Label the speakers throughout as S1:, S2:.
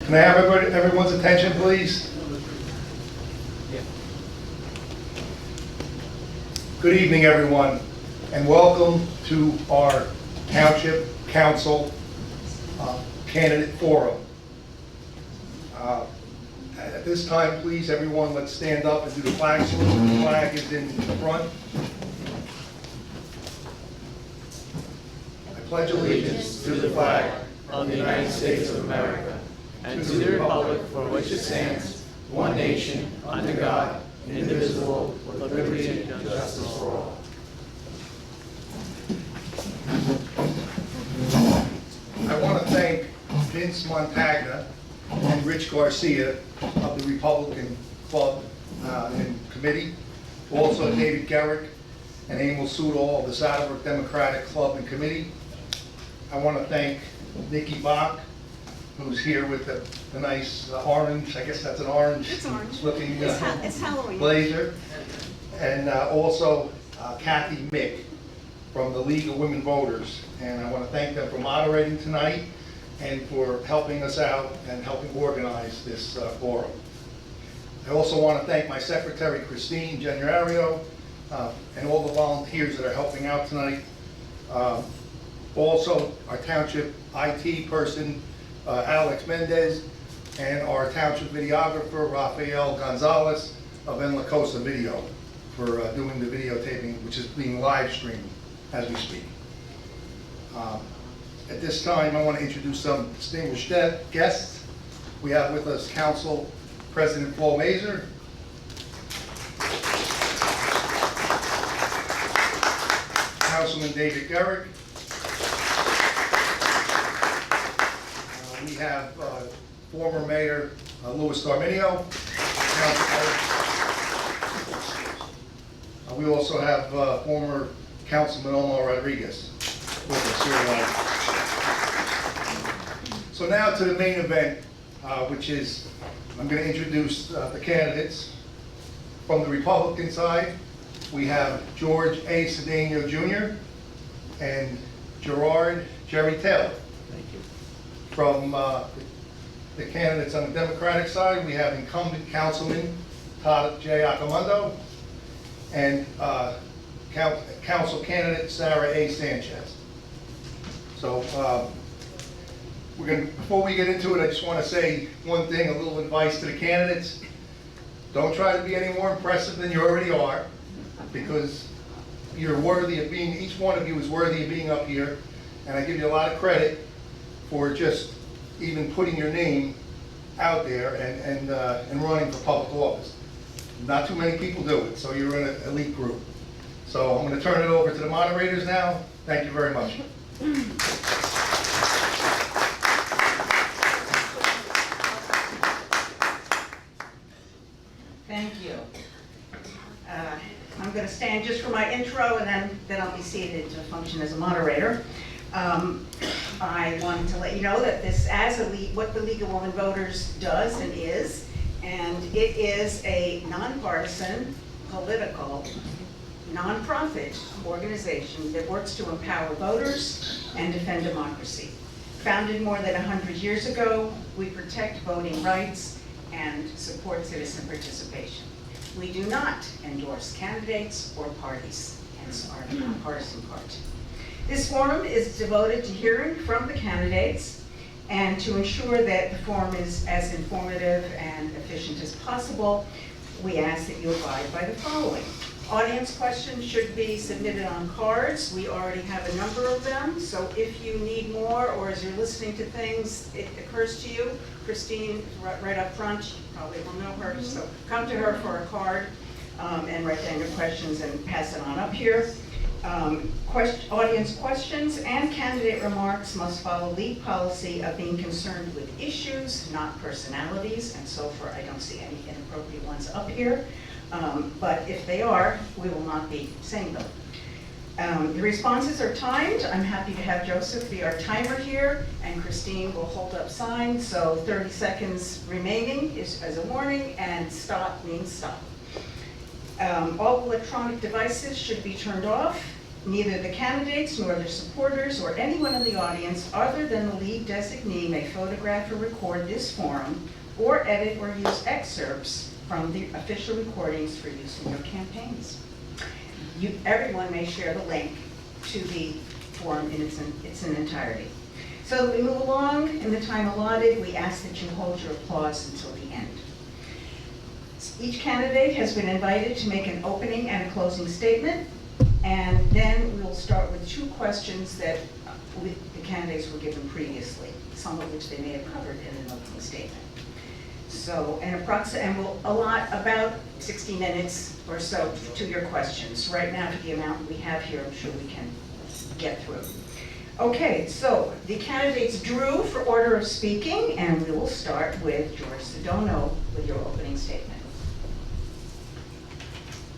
S1: Can I have everyone's attention, please? Good evening, everyone, and welcome to our Township Council Candidate Forum. At this time, please, everyone, let's stand up and do the flag salute. The flag is in the front. I pledge allegiance to the flag
S2: of the United States of America, and to the republic for which it stands, one nation, under God, indivisible, with liberty and justice for all.
S1: I want to thank Vince Montagna and Rich Garcia of the Republican Club and Committee, also David Garrick and Emil Sudol of the Saddlebrook Democratic Club and Committee. I want to thank Nikki Bach, who's here with the nice orange, I guess that's an orange looking
S3: It's Halloween.
S1: blazer. And also Kathy Mick from the League of Women Voters. And I want to thank them for moderating tonight and for helping us out and helping organize this forum. I also want to thank my secretary, Christine Generario, and all the volunteers that are helping out tonight. Also, our township IT person, Alex Mendez, and our township videographer, Rafael Gonzalez of En La Cosa Video, for doing the videotaping, which is being live streamed as we speak. At this time, I want to introduce some distinguished guests. We have with us Council President Paul Mazur, Councilman David Garrick. We have former Mayor Louis Darminio. We also have former Councilman Omar Rodriguez with us here. So now to the main event, which is, I'm going to introduce the candidates. From the Republican side, we have George A. Cedeno Jr. and Gerard Jerry Taylor.
S2: Thank you.
S1: From the candidates on the Democratic side, we have incumbent Councilman Todd J. Accomundo and Council candidate Sarah A. Sanchez. So before we get into it, I just want to say one thing, a little advice to the candidates. Don't try to be any more impressive than you already are, because you're worthy of being, each one of you is worthy of being up here, and I give you a lot of credit for just even putting your name out there and running for public office. Not too many people do it, so you're in an elite group. So I'm going to turn it over to the moderators now. Thank you very much.
S3: Thank you. I'm going to stand just for my intro, and then I'll be seated to function as a moderator. I wanted to let you know that this, what the League of Women Voters does and is, and it is a nonpartisan, political, nonprofit organization that works to empower voters and defend democracy. Founded more than 100 years ago, we protect voting rights and support citizen participation. We do not endorse candidates or parties, hence our nonpartisan part. This forum is devoted to hearing from the candidates and to ensure that the forum is as informative and efficient as possible. We ask that you abide by the following. Audience questions should be submitted on cards. We already have a number of them, so if you need more, or as you're listening to things, it occurs to you, Christine is right up front, you probably will know her, so come to her for a card and write down your questions and pass it on up here. Audience questions and candidate remarks must follow lead policy of being concerned with issues, not personalities, and so far I don't see any inappropriate ones up here. But if they are, we will not be saying them. The responses are timed. I'm happy to have Joseph be our timer here, and Christine will hold up signs, so 30 seconds remaining is as a warning, and stop means stop. All electronic devices should be turned off. Neither the candidates nor their supporters or anyone in the audience other than the league designee may photograph or record this forum or edit or use excerpts from the official recordings for use in your campaigns. Everyone may share the link to the forum in its entirety. So that we move along in the time allotted, we ask that you hold your applause until the end. Each candidate has been invited to make an opening and a closing statement, and then we'll start with 2 questions that the candidates were given previously, some of which they may have covered in an opening statement. So, and we'll allot about 60 minutes or so to your questions. Right now, for the amount we have here, I'm sure we can get through. Okay, so the candidates drew for order of speaking, and we will start with George Sedano with your opening statement.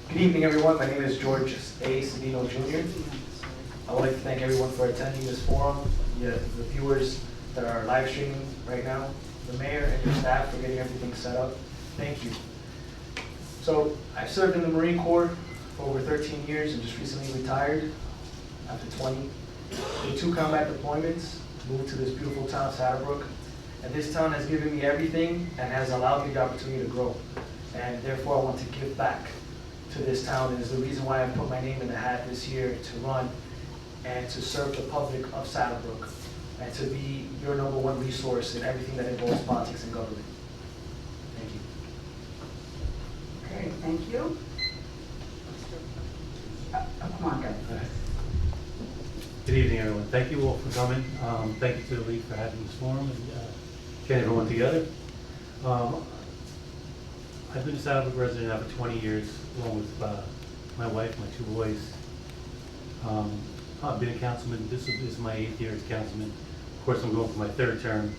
S4: Good evening, everyone. My name is George A. Sedano Jr. I would like to thank everyone for attending this forum, the viewers that are live streaming right now, the mayor and your staff for getting everything set up. Thank you. So I've served in the Marine Corps for over 13 years and just recently retired after 20. Did 2 combat deployments, moved to this beautiful town of Saddlebrook, and this town has given me everything and has allowed me the opportunity to grow. And therefore I want to give back to this town, and is the reason why I put my name in the hat this year to run and to serve the public of Saddlebrook and to be your #1 resource in everything that involves politics and government. Thank you.
S3: Okay, thank you. Come on, go.
S5: Good evening, everyone. Thank you all for coming. Thank you to the league for having this forum and getting everyone together. I've been a Saddlebrook resident now for 20 years, along with my wife, my 2 boys. I've been a councilman. This is my 8th year as councilman. Of course, I'm going for my 3rd term.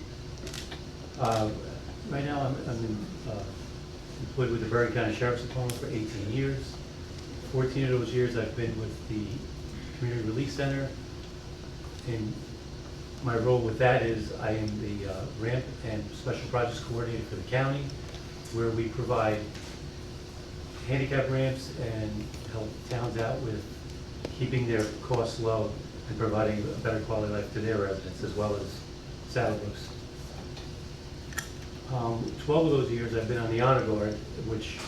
S5: Right now, I'm employed with the Bergen County Sheriff's Department for 18 years. 14 of those years I've been with the Community Relief Center. And my role with that is I am the ramp and special projects coordinator for the county, where we provide handicap ramps and help towns out with keeping their costs low and providing a better quality of life to their residents as well as Saddlebrook's. 12 of those years I've been on the Honor Guard, which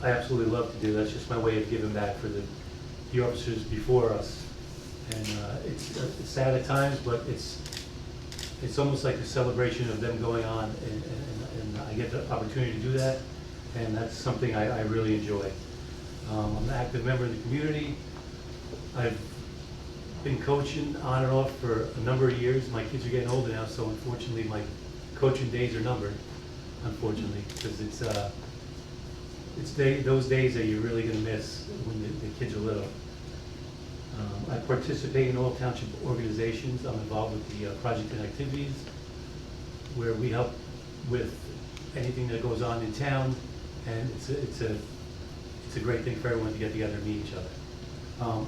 S5: I absolutely love to do. That's just my way of giving back for the officers before us. And it's sad at times, but it's almost like a celebration of them going on, and I get the opportunity to do that, and that's something I really enjoy. I'm an active member of the community. I've been coaching on and off for a number of years. My kids are getting older now, so unfortunately my coaching days are numbered, unfortunately, because it's those days that you're really going to miss when the kids are little. I participate in all township organizations. I'm involved with the project and activities, where we help with anything that goes on in town, and it's a great thing for everyone to get together and meet each other.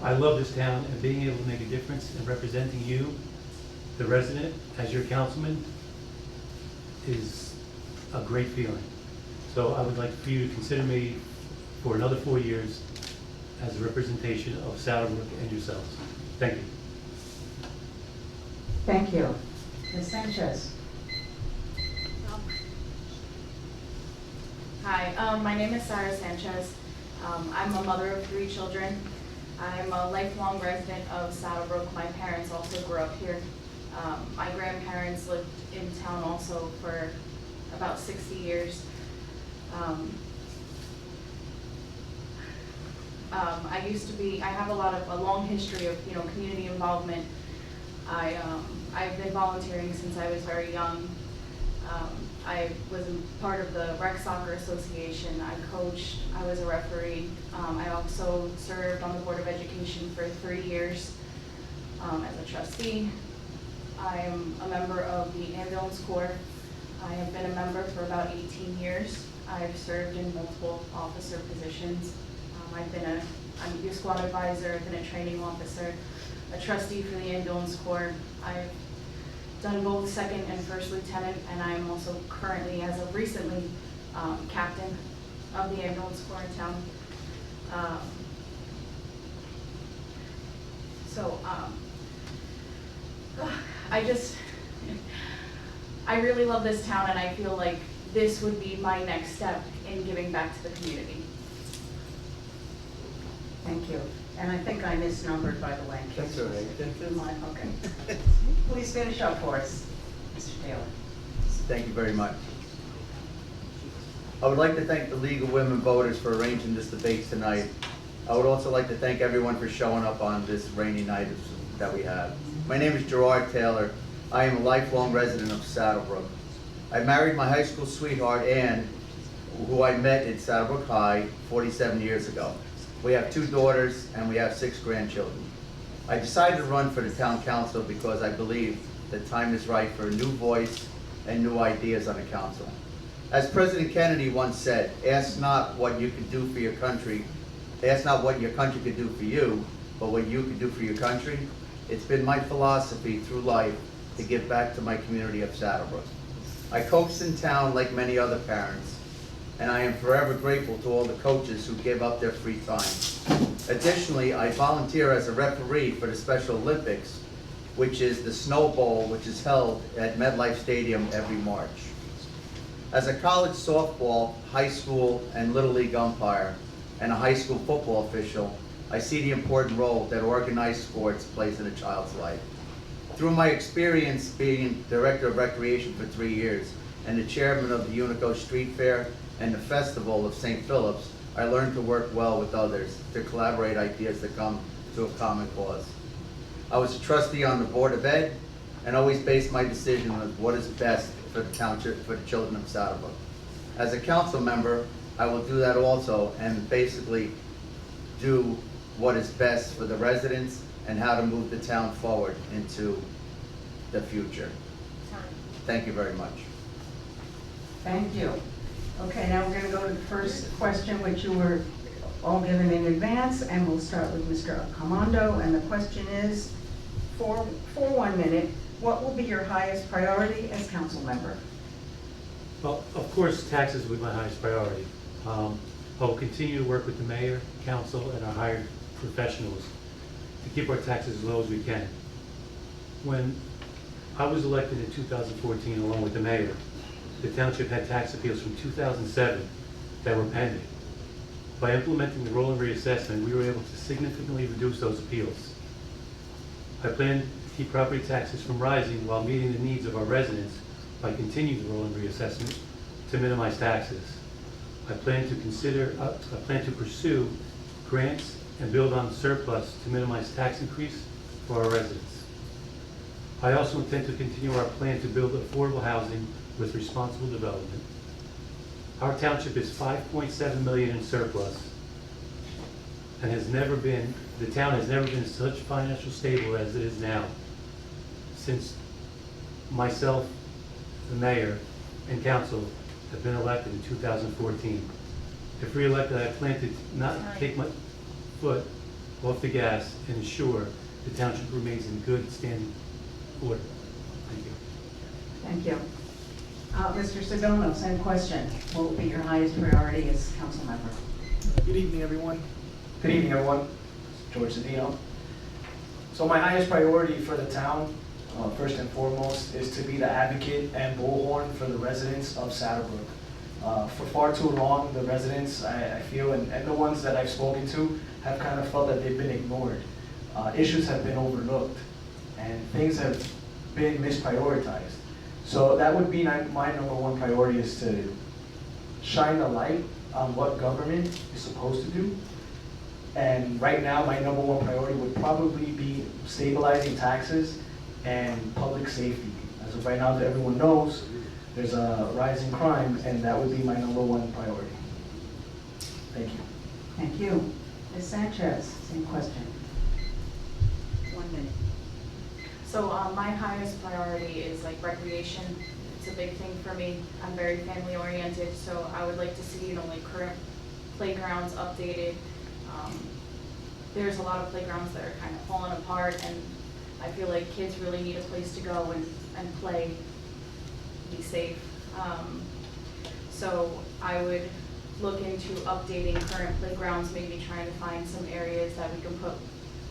S5: I love this town, and being able to make a difference and representing you, the resident, as your councilman, is a great feeling. So I would like for you to consider me for another 4 years as a representation of Saddlebrook and yourselves. Thank you.
S3: Thank you. Ms. Sanchez.
S6: Hi, my name is Sarah Sanchez. I'm a mother of 3 children. I'm a lifelong resident of Saddlebrook. My parents also grew up here. My grandparents lived in town also for about 60 years. I have a long history of, community involvement. I've been volunteering since I was very young. I was part of the Rec Soccer Association. I coached, I was a referee. I also served on the Board of Education for 3 years as a trustee. I am a member of the Ambulance Corps. I have been a member for about 18 years. I've served in multiple officer positions. I'm a youth squad advisor, I've been a training officer, a trustee for the Ambulance Corps. I've done both second and first lieutenant, and I'm also currently, as of recently, captain of the Ambulance Corps in town. So, I really love this town, and I feel like this would be my next step in giving back to the community.
S3: Thank you. And I think I misnumbered, by the way. in case-
S2: That's all right.
S3: Okay. Please finish up for us, Mr. Taylor.
S7: Thank you very much. I would like to thank the League of Women Voters for arranging this debate tonight. I would also like to thank everyone for showing up on this rainy night that we have. My name is Gerard Taylor. I am a lifelong resident of Saddlebrook. I married my high school sweetheart, Ann, who I met in Saddlebrook High 47 years ago. We have 2 daughters and we have 6 grandchildren. I decided to run for the town council because I believe the time is right for a new voice and new ideas on the council. As President Kennedy once said, ask not what you can do for your country, ask not what your country could do for you, but what you can do for your country. It's been my philosophy through life to give back to my community of Saddlebrook. I coached in town like many other parents, and I am forever grateful to all the coaches who give up their free time. Additionally, I volunteer as a referee for the Special Olympics, which is the Snow Bowl, which is held at MetLife Stadium every March. As a college softball, high school, and Little League umpire, and a high school football official, I see the important role that organized sports plays in a child's life. Through my experience being Director of Recreation for 3 years, and the chairman of the Unico Street Fair and the Festival of St. Philip's, I learned to work well with others, to collaborate ideas that come to a common cause. I was a trustee on the Board of Ed, and always based my decision on what is best for the township, for the children of Saddlebrook. As a council member, I will do that also, and basically do what is best for the residents and how to move the town forward into the future. Thank you very much.
S3: Thank you. Okay, now we're going to go to the first question, which you were all given in advance, and we'll start with Mr. Commando. And the question is, for 1 minute, what will be your highest priority as council member?
S5: Well, of course, taxes will be my highest priority. I will continue to work with the mayor, council, and our hired professionals to keep our taxes as low as we can. When I was elected in 2014 along with the mayor, the township had tax appeals from 2007 that were pending. By implementing the rolling reassessment, we were able to significantly reduce those appeals. I plan to keep property taxes from rising while meeting the needs of our residents by continuing the rolling reassessment to minimize taxes. I plan to pursue grants and build on surplus to minimize tax increase for our residents. I also intend to continue our plan to build affordable housing with responsible development. Our township is 5.7 million in surplus and the town has never been such financial stable as it is now since myself, the mayor, and council have been elected in 2014. If re-elected, I plan to not take my foot off the gas and ensure the township remains in good standing order. Thank you.
S3: Thank you. Mr. Segono, same question. What will be your highest priority as council member?
S4: Good evening, everyone. Good evening, everyone. George Cedino. So my highest priority for the town, first and foremost, is to be the advocate and bullhorn for the residents of Saddlebrook. For far too long, the residents, I feel, and the ones that I've spoken to, have kind of felt that they've been ignored. Issues have been overlooked, and things have been misprioritized. So that would be my number one priority, is to shine the light on what government is supposed to do. And right now, my number one priority would probably be stabilizing taxes and public safety. As of right now, that everyone knows, there's a rise in crime, and that would be my number one priority. Thank you.
S3: Thank you. Ms. Sanchez, same question. 1 minute.
S6: So my highest priority is like recreation. It's a big thing for me. I'm very family oriented, so I would like to see, like current playgrounds updated. There's a lot of playgrounds that are kind of falling apart, and I feel like kids really need a place to go and play, be safe. So I would look into updating current playgrounds, maybe trying to find some areas that we can put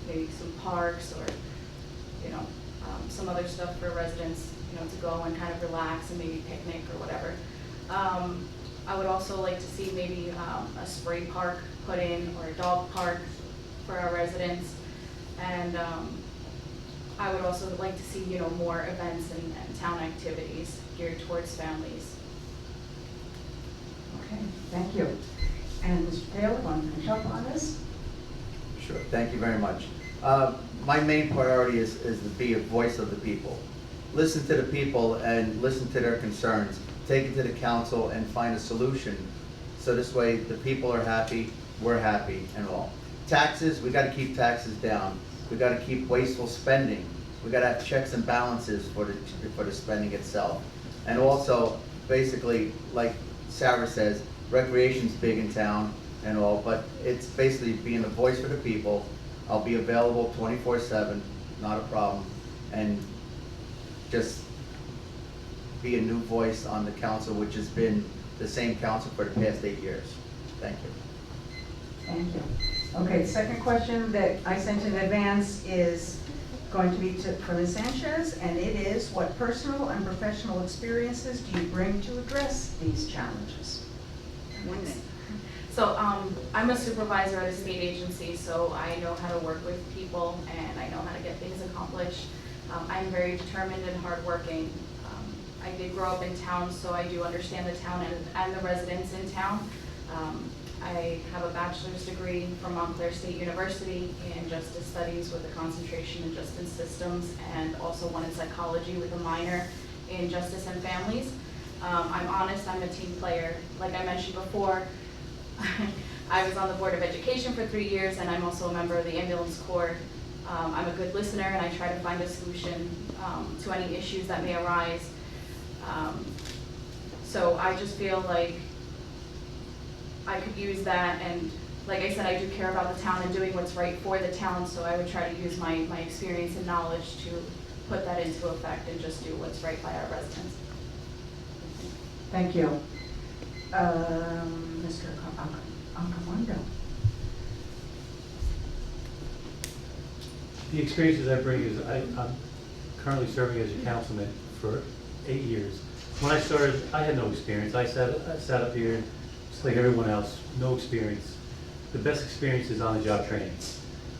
S6: maybe some parks or, you know, some other stuff for residents, you know, to go and kind of relax and maybe picnic or whatever. I would also like to see maybe a spray park put in or a dog park for our residents. And I would also like to see, you know, more events and town activities geared towards families.
S3: Okay, thank you. And Mr. Taylor, want to finish up on this?
S7: Sure, thank you very much. My main priority is to be a voice of the people. Listen to the people and listen to their concerns. Take it to the council and find a solution. So this way, the people are happy, we're happy, and all. Taxes, we gotta keep taxes down. We gotta keep wasteful spending. We gotta have checks and balances for the spending itself. And also, basically, like Sarah says, recreation's big in town and all, but it's basically being a voice for the people. I'll be available 24/7, not a problem, and just be a new voice on the council, which has been the same council for the past 8 years. Thank you.
S3: Thank you. Okay, the second question that I sent in advance is going to be for Ms. Sanchez, and it is, what personal and professional experiences do you bring to address these challenges?
S6: So I'm a supervisor at a state agency, so I know how to work with people and I know how to get things accomplished. I'm very determined and hardworking. I did grow up in town, so I do understand the town and the residents in town. I have a bachelor's degree from Montclair State University in justice studies with a concentration in justice systems, and also one in psychology with a minor in justice and families. I'm honest, I'm a team player. Like I mentioned before, I was on the Board of Education for 3 years, and I'm also a member of the Ambulance Corps. I'm a good listener, and I try to find a solution to any issues that may arise. So I just feel like I could use that, and like I said, I do care about the town and doing what's right for the town, so I would try to use my experience and knowledge to put that into effect and just do what's right by our residents.
S3: Thank you. Mr. Ancamando.
S5: The experiences I bring is I'm currently serving as a councilman for 8 years. When I started, I had no experience. I sat up here just like everyone else, no experience. The best experience is on-the-job training.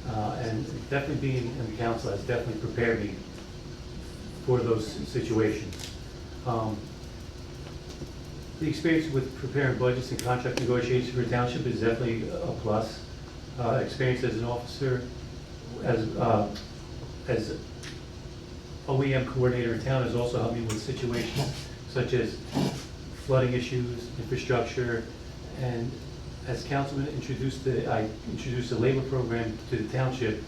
S5: And definitely being in the council has definitely prepared me for those situations. The experience with preparing budgets and contract negotiations for a township is definitely a plus. Experience as an officer, as OEM coordinator in town has also helped me with situations such as flooding issues, infrastructure, and as councilman I introduced a labor program to the township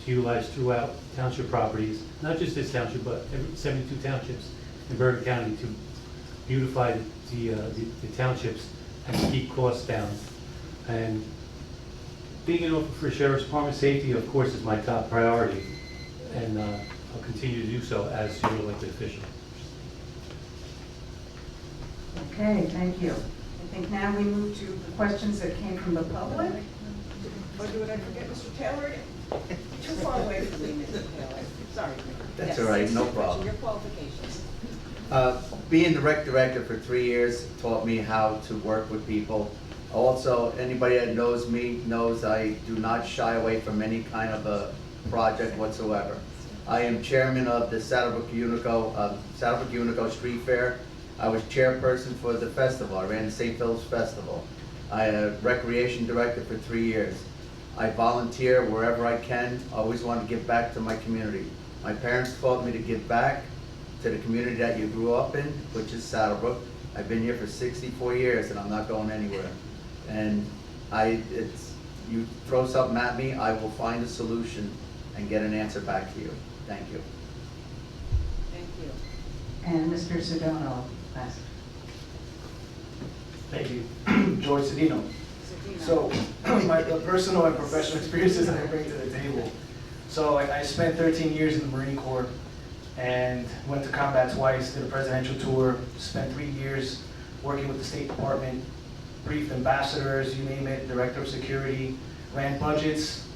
S5: to utilize throughout township properties, not just this township, but 72 townships in Bergen County to beautify the townships and keep costs down. And being an officer for Sheriff's Department, safety, of course, is my top priority, and I'll continue to do so as your elected official.
S3: Okay, thank you. I think now we move to the questions that came from the public. Or did I forget Mr. Taylor? Too far away from me, Mr. Taylor. Sorry.
S7: That's
S3: Yes,
S7: all right, no
S3: Mr.
S7: problem.
S3: Your qualifications.
S7: Being the rec director for 3 years taught me how to work with people. Also, anybody that knows me knows I do not shy away from any kind of a project whatsoever. I am chairman of the Saddlebrook Unico Street Fair. I was chairperson for the festival. I ran the St. Philip's Festival. I am recreation director for 3 years. I volunteer wherever I can. I always want to give back to my community. My parents taught me to give back to the community that you grew up in, which is Saddlebrook. I've been here for 64 years and I'm not going anywhere. And you throw something at me, I will find a solution and get an answer back to you. Thank you.
S3: Thank you. And Mr. Sedano, last.
S4: Thank you. George Sedino. So, my personal and professional experiences that I bring to the table. So, I spent 13 years in the Marine Corps and went to combat twice, did a presidential tour, spent 3 years working with the State Department, briefed ambassadors, you name it, director of security, ran budgets,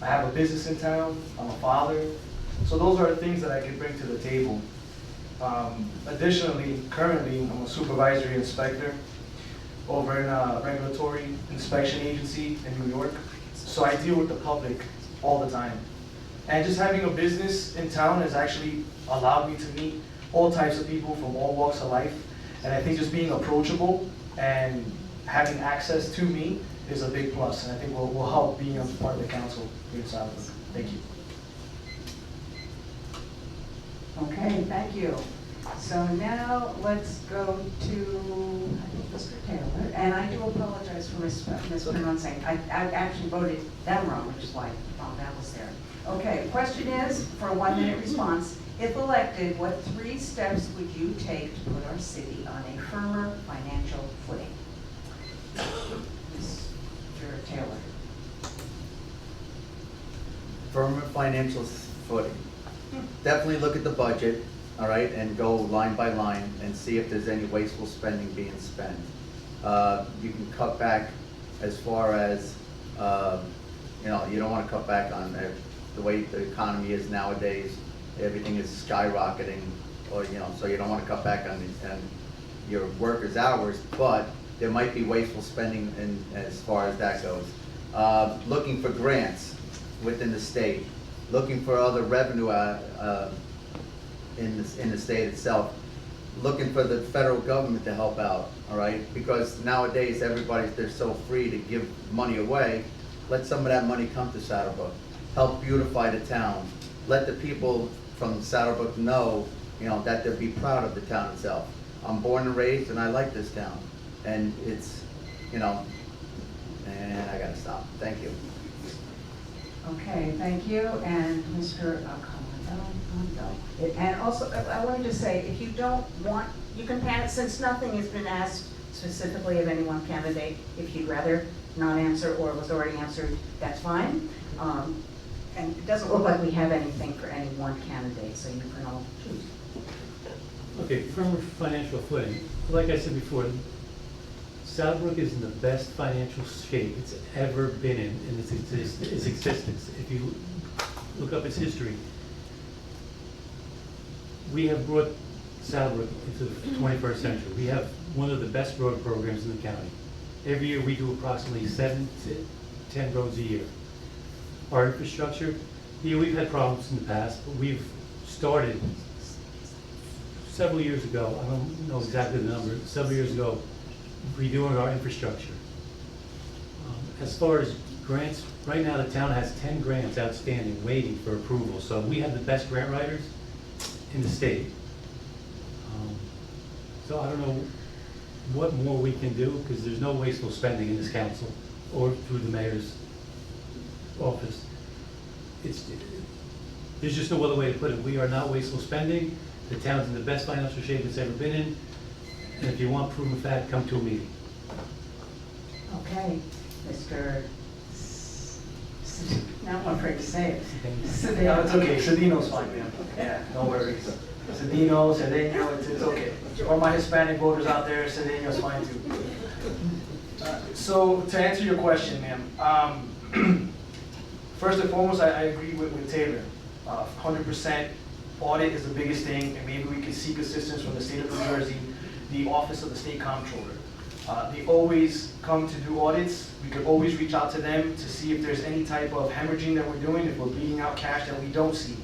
S4: I have a business in town, I'm a father. So those are things that I can bring to the table. Additionally, currently, I'm a supervisory inspector over in a regulatory inspection agency in New York. So I deal with the public all the time. And just having a business in town has actually allowed me to meet all types of people from all walks of life. And I think just being approachable and having access to me is a big plus. And I think will help being a part of the council here in Southwood. Thank you.
S3: Okay, thank you. So now let's go to Mr. Taylor. And I do apologize for mispronouncing. I actually voted them wrong, which is why that was there. Okay, question is, for a 1-minute response, if elected, what 3 steps would you take to put our city on a firmer financial footing? Mr. Taylor.
S7: Firm financial footing. Definitely look at the budget, all right, and go line by line and see if there's any wasteful spending being spent. You can cut back as far as, you know, you don't want to cut back on the way the economy is nowadays. Everything is skyrocketing, or, you know, so you don't want to cut back on your workers' hours, but there might be wasteful spending as far as that goes. Looking for grants within the state, looking for other revenue in the state itself, looking for the federal government to help out, all right? Because nowadays they're so free to give money away. Let some of that money come to Saddlebrook. Help beautify the town. Let the people from Saddlebrook know, you know, that they'll be proud of the town itself. I'm born and raised, and I like this town, and it's, you know, and I gotta stop. Thank you.
S3: Okay, thank you, and Mr. And also, I wanted to say, if you don't want, you can pass, since nothing has been asked specifically of any one candidate, if you'd rather not answer or was already answered, that's fine. And it doesn't look like we have anything for any one candidate, so you can all choose.
S5: Okay, firm financial footing. Like I said before, Saddlebrook is in the best financial shape it's ever been in its existence. If you look up its history, we have brought Saddlebrook into the 21st century. We have one of the best road programs in the county. Every year we do approximately 7 to 10 roads a year. Our infrastructure, yeah, we've had problems in the past, but we've started several years ago, I don't know exactly the number, several years ago, redoing our infrastructure. As far as grants, right now the town has 10 grants outstanding waiting for approval, so we have the best grant writers in the state. So I don't know what more we can do, because there's no wasteful spending in this council or through the mayor's office. There's just no other way to put it. We are not wasteful spending. The town's in the best financial shape it's ever been in. And if you want proof of that, come to a meeting.
S3: Okay, Mr. Now I'm afraid to say it.
S4: No, it's okay. Cedino's fine, man. Yeah, no worries. Cedino, it's okay. All my Hispanic voters out there, Cedino's fine too. So to answer your question, ma'am, first and foremost, I agree with Taylor. 100% audit is the biggest thing, and maybe we could seek assistance from the state of New Jersey, the Office of the State Comptroller. They always come to do audits. We could always reach out to them to see if there's any type of hemorrhaging that we're doing, if we're bleeding out cash that we don't see.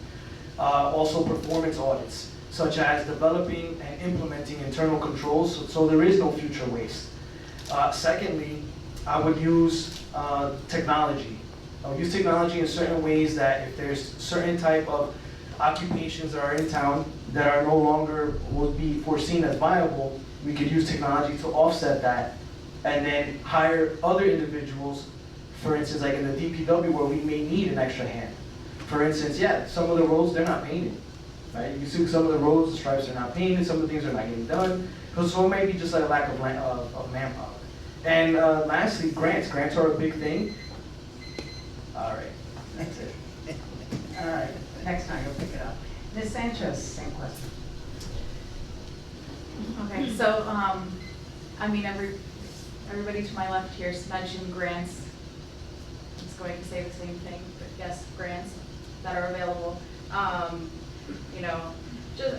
S4: Also performance audits, such as developing and implementing internal controls so there is no future waste. Secondly, I would use technology. I would use technology in certain ways that if there's certain type of occupations that are in town that are no longer would be foreseen as viable, we could use technology to offset that and then hire other individuals, for instance, like in the DPW where we may need an extra hand. For instance, yeah, some of the roads, they're not painted, right? You see some of the roads, the stripes are not painted, some of the things are not getting done. So it might be just like a lack of manpower. And lastly, grants. Grants are a big thing. All right, that's it.
S3: All right, next time you'll pick it up. Ms. Sanchez, same question.
S6: Okay, so, I mean, everybody to my left here mentioned grants. It's going to say the same thing, but yes, grants that are available. You know,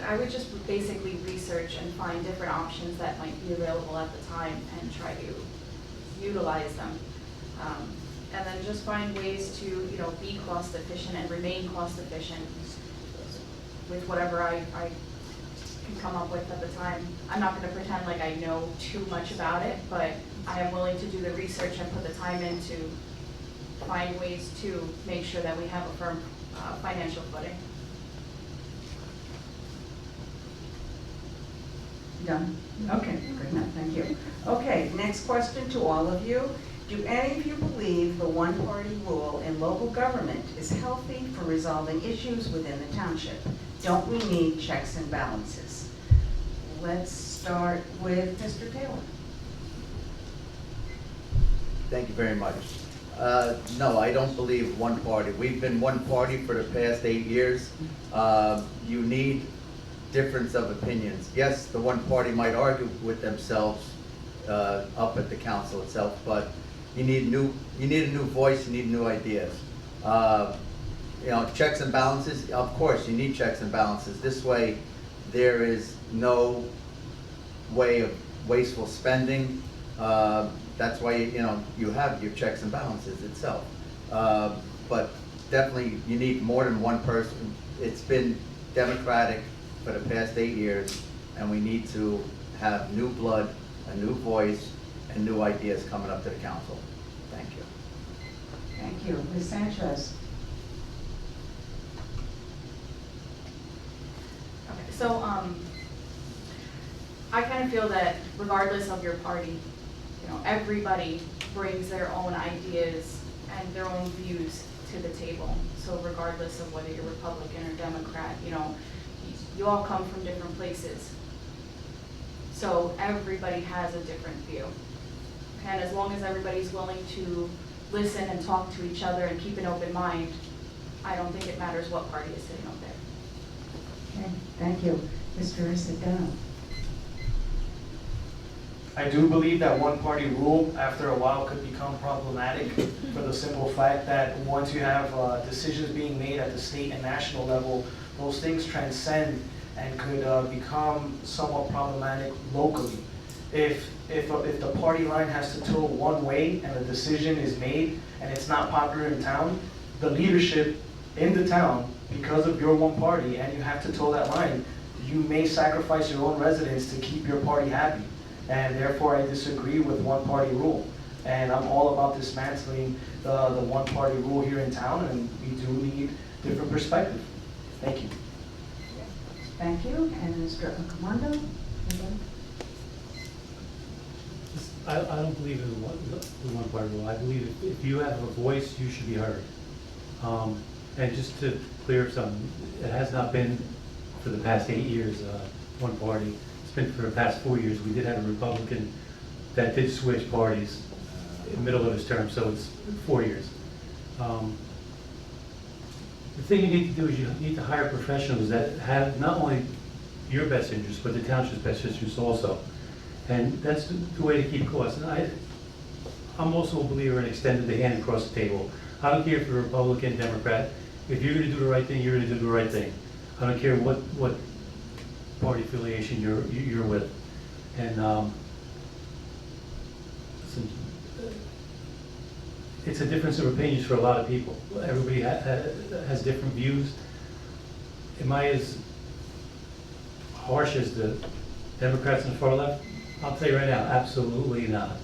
S6: I would just basically research and find different options that might be available at the time and try to utilize them. And then just find ways to, you know, be cost efficient and remain cost efficient with whatever I can come up with at the time. I'm not gonna pretend like I know too much about it, but I am willing to do the research and put the time in to find ways to make sure that we have a firm financial footing.
S3: Done? Okay, good enough, thank you. Okay, next question to all of you. Do any of you believe the one-party rule in local government is healthy for resolving issues within the township? Don't we need checks and balances? Let's start with Mr. Taylor.
S7: Thank you very much. No, I don't believe one party. We've been one party for the past 8 years. You need difference of opinions. Yes, the one party might argue with themselves up at the council itself, but you need a new voice, you need new ideas. You know, checks and balances, of course, you need checks and balances. This way, there is no way of wasteful spending. That's why, you know, you have your checks and balances itself. But definitely, you need more than one person. It's been democratic for the past 8 years, and we need to have new blood, a new voice, and new ideas coming up to the council. Thank you.
S3: Thank you. Ms. Sanchez.
S6: Okay, so I kind of feel that regardless of your party, you know, everybody brings their own ideas and their own views to the table. So regardless of whether you're Republican or Democrat, you know, you all come from different places. So everybody has a different view. And as long as everybody's willing to listen and talk to each other and keep an open mind, I don't think it matters what party is sitting up there.
S3: Okay, thank you. Mr. Isidano.
S4: I do believe that one-party rule, after a while, could become problematic for the simple fact that once you have decisions being made at the state and national level, those things transcend and could become somewhat problematic locally. If the party line has to toe one way and a decision is made and it's not popular in town, the leadership in the town, because of your one party, and you have to toe that line, you may sacrifice your own residents to keep your party happy. And therefore, I disagree with one-party rule. And I'm all about dismantling the one-party rule here in town, and we do need different perspective. Thank you.
S3: Thank you. And Mr. Comando?
S5: I don't believe in the one-party rule. I believe if you have a voice, you should be heard. And just to clear up something, it has not been for the past 8 years, one party. It's been for the past 4 years. We did have a Republican that did switch parties in the middle of his term, so it's 4 years. The thing you need to do is you need to hire professionals that have not only your best interests, but the township's best interests also. And that's the way to keep costs. And I'm also a believer in extending the hand across the table. I don't care if you're a Republican, Democrat. If you're going to do the right thing, you're going to do the right thing. I don't care what party affiliation you're with. And listen, it's a difference of opinions for a lot of people. Everybody has different views. Am I as harsh as the Democrats on the far left? I'll tell you right now, absolutely not.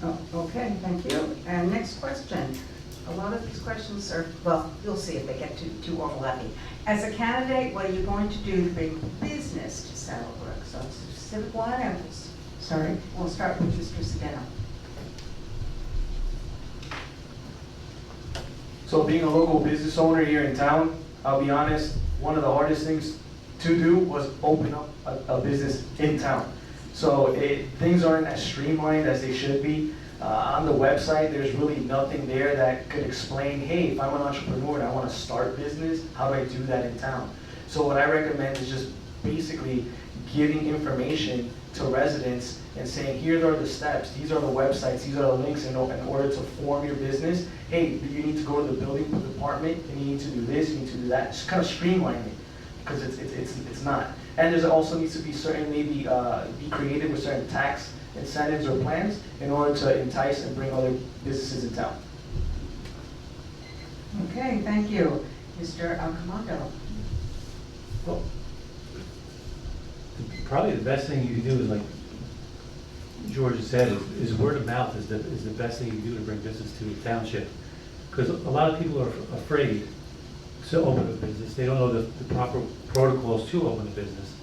S3: Oh, okay, thank you. And next question. A lot of these questions are, well, you'll see if they get too overlapping. As a candidate, what are you going to do to bring business to Saddlebrook? So it's a specific one, and we'll start with Mr. Sedano.
S4: So being a local business owner here in town, I'll be honest, one of the hardest things to do was open up a business in town. So things aren't as streamlined as they should be. On the website, there's really nothing there that could explain, hey, if I'm an entrepreneur and I want to start business, how do I do that in town? So what I recommend is just basically giving information to residents and saying, here are the steps, these are the websites, these are the links in order to form your business. Hey, you need to go to the building department and you need to do this, you need to do that. Just kind of streamline it, because it's not. And there's also needs to be certain, maybe be creative with certain tax incentives or plans in order to entice and bring other businesses in town.
S3: Okay, thank you. Mr. Alcamado.
S5: Well, probably the best thing you can do is, like George has said, is word of mouth is the best thing you can do to bring business to the township. Because a lot of people are afraid to open a business. They don't know the proper protocols to open a business.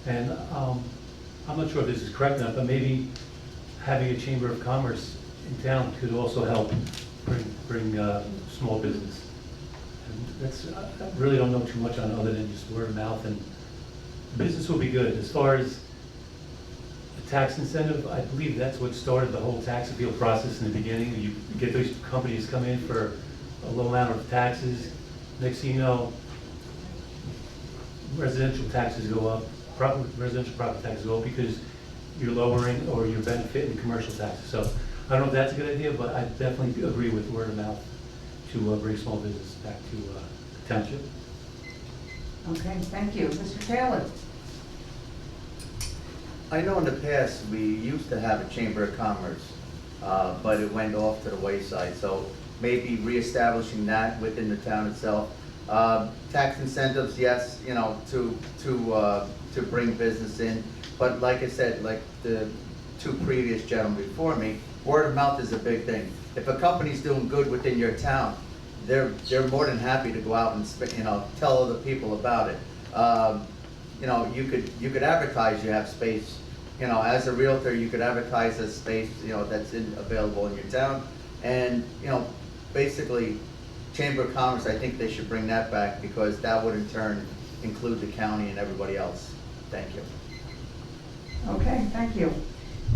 S5: And I'm not sure if this is correct enough, but maybe having a chamber of commerce in town could also help bring small business. And that's, I really don't know too much on other than just word of mouth, and business will be good. As far as the tax incentive, I believe that's what started the whole tax appeal process in the beginning. You get those companies come in for a low amount of taxes. Next thing you know, residential taxes go up, residential property taxes go up because you're lowering or you're benefiting commercial taxes. So I don't know if that's a good idea, but I definitely agree with word of mouth to bring small business back to the township.
S3: Okay, thank you. Mr. Taylor?
S7: I know in the past, we used to have a Chamber of Commerce, but it went off to the wayside. So maybe reestablishing that within the town itself. Tax incentives, yes, you know, to bring business in. But like I said, like the two previous gentlemen before me, word of mouth is a big thing. If a company's doing good within your town, they're more than happy to go out and tell other people about it. You know, you could advertise you have space. You know, as a realtor, you could advertise a space, you know, that's available in your town. And, you know, basically, Chamber of Commerce, I think they should bring that back, because that would in turn include the county and everybody else. Thank you.
S3: Okay, thank you.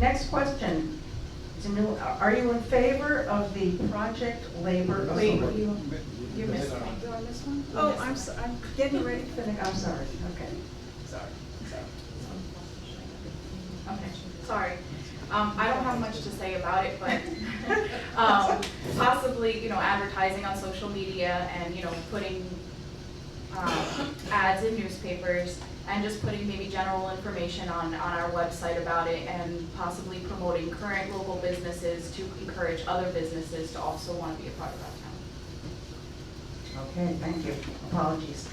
S3: Next question. It's a new, are you in favor of the project labor? Wait, you missed one. Do I miss one? Oh, I'm getting ready to finish. I'm sorry. Okay. Sorry.
S6: Okay, sorry. I don't have much to say about it, but possibly, you know, advertising on social media and, you know, putting ads in newspapers and just putting maybe general information on our website about it, and possibly promoting current local businesses to encourage other businesses to also want to be a part of our town.
S3: Okay, thank you. Apologies.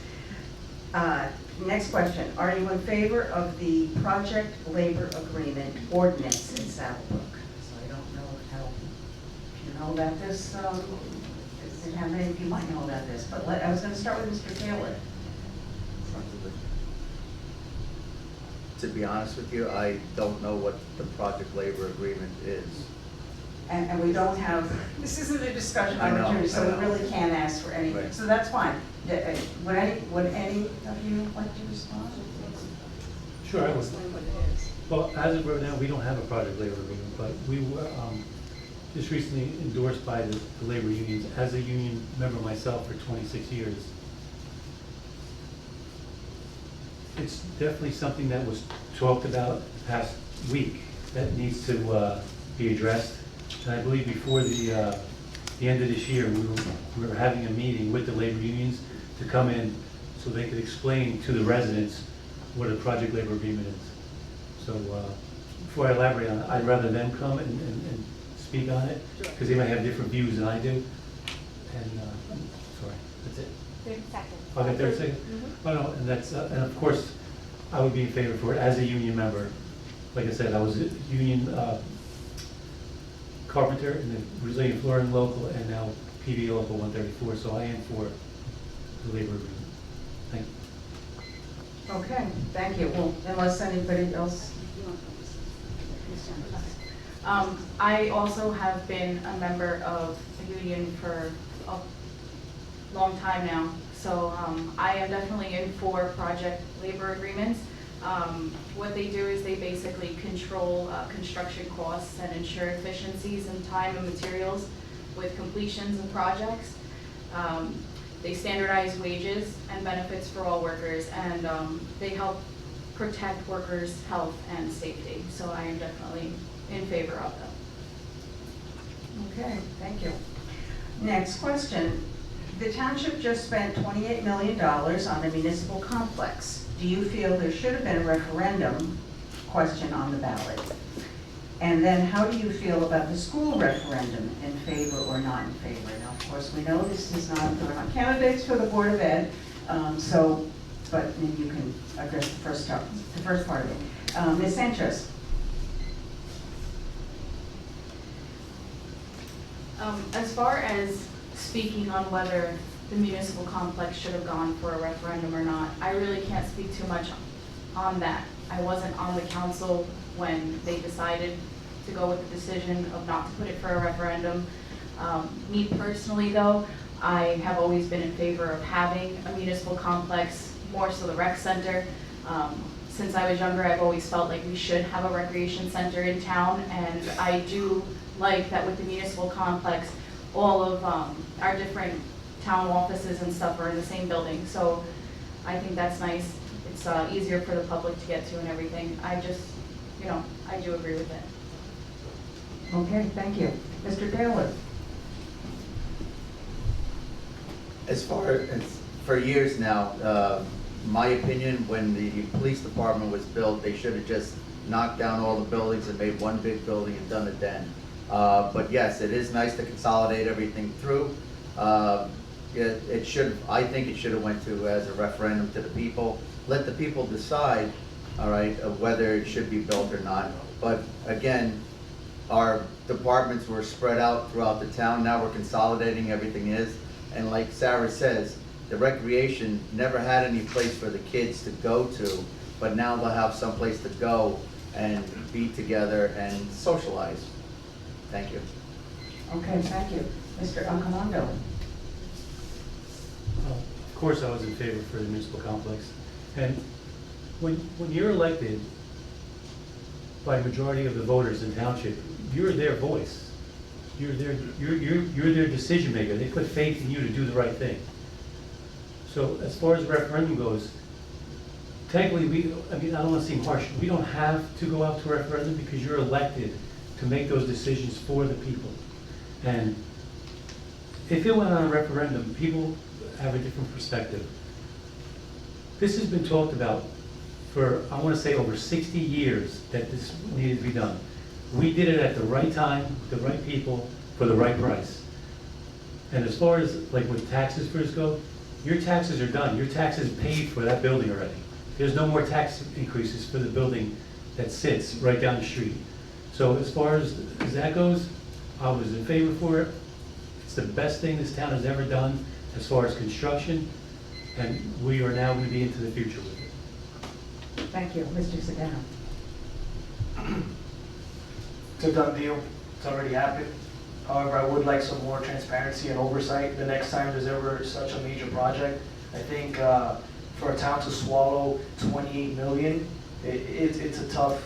S3: Next question. Are you in favor of the project labor agreement ordinance in Saddlebrook? So I don't know if you know about this, how many of you might know about this, but I was going to start with Mr. Taylor.
S7: To be honest with you, I don't know what the project labor agreement is.
S3: And we don't have, this isn't a discussion
S7: I know,
S3: opportunity, so
S7: I
S3: we
S7: know.
S3: really can't ask for anything.
S7: Right.
S3: So that's fine. Would any of you like to respond?
S5: Sure, I would. Well, as of right now, we don't have a project labor agreement, but we were just recently endorsed by the labor unions. As a union member myself for 26 years, it's definitely something that was talked about the past week that needs to be addressed. And I believe before the end of this year, we were having a meeting with the labor unions to come in so they could explain to the residents what a project labor agreement is. So before I elaborate on it, I'd rather them come and speak on it, because they might have different views than I do. And, sorry, that's it.
S6: 30 seconds.
S5: Okay, 30 seconds? Oh, no, and that's, and of course, I would be in favor for it as a union member. Like I said, I was a union carpenter in the Brazilian flooring local, and now PV local 134, so I am for the labor agreement. Thank you.
S3: Okay, thank you. Well, unless anybody else.
S6: I also have been a member of the union for a long time now, so I am definitely in for project labor agreements. What they do is they basically control construction costs and ensure efficiencies in time and materials with completions of projects. They standardize wages and benefits for all workers, and they help protect workers' health and safety. So I am definitely in favor of them.
S3: Okay, thank you. Next question. The township just spent $28 million on a municipal complex. Do you feel there should have been a referendum question on the ballot? And then how do you feel about the school referendum, in favor or not in favor? Now, of course, we know this is not, there are not candidates for the Board of Ed, but maybe you can address the first part of it. Ms. Sanchez?
S6: As far as speaking on whether the municipal complex should have gone for a referendum or not, I really can't speak too much on that. I wasn't on the council when they decided to go with the decision of not to put it for a referendum. Me personally though, I have always been in favor of having a municipal complex, more so the rec center. Since I was younger, I've always felt like we should have a recreation center in town, and I do like that with the municipal complex, all of our different town offices and stuff are in the same building. So I think that's nice. It's easier for the public to get to and everything. I just, I do agree with it.
S3: Okay, thank you. Mr. Taylor?
S7: As far as, for years now, my opinion, when the police department was built, they should have just knocked down all the buildings and made one big building and done it then. But yes, it is nice to consolidate everything through. It should, I think it should have went to as a referendum to the people. Let the people decide, all right, of whether it should be built or not. But again, our departments were spread out throughout the town. Now we're consolidating everything is. And like Sarah says, the recreation never had any place for the kids to go to, but now they'll have some place to go and be together and socialize. Thank you.
S3: Okay, thank you. Mr. Alcalando?
S5: Of course, I was in favor for the municipal complex. And when you're elected by a majority of the voters in township, you're their voice. You're their decision maker. They put faith in you to do the right thing. So as far as the referendum goes, technically, I don't want to seem harsh, we don't have to go out to a referendum because you're elected to make those decisions for the people. And if it went on a referendum, people have a different perspective. This has been talked about for, I want to say, over 60 years that this needed to be done. We did it at the right time, the right people, for the right price. And as far as like with taxes first go, your taxes are done. Your taxes paid for that building already. There's no more tax increases for the building that sits right down the street. So as far as that goes, I was in favor for it. It's the best thing this town has ever done as far as construction, and we are now going to be into the future with it.
S3: Thank you. Mr. Sedano?
S4: It's a done deal. It's already happened. However, I would like some more transparency and oversight the next time there's ever such a major project. I think for a town to swallow 28 million, it's a tough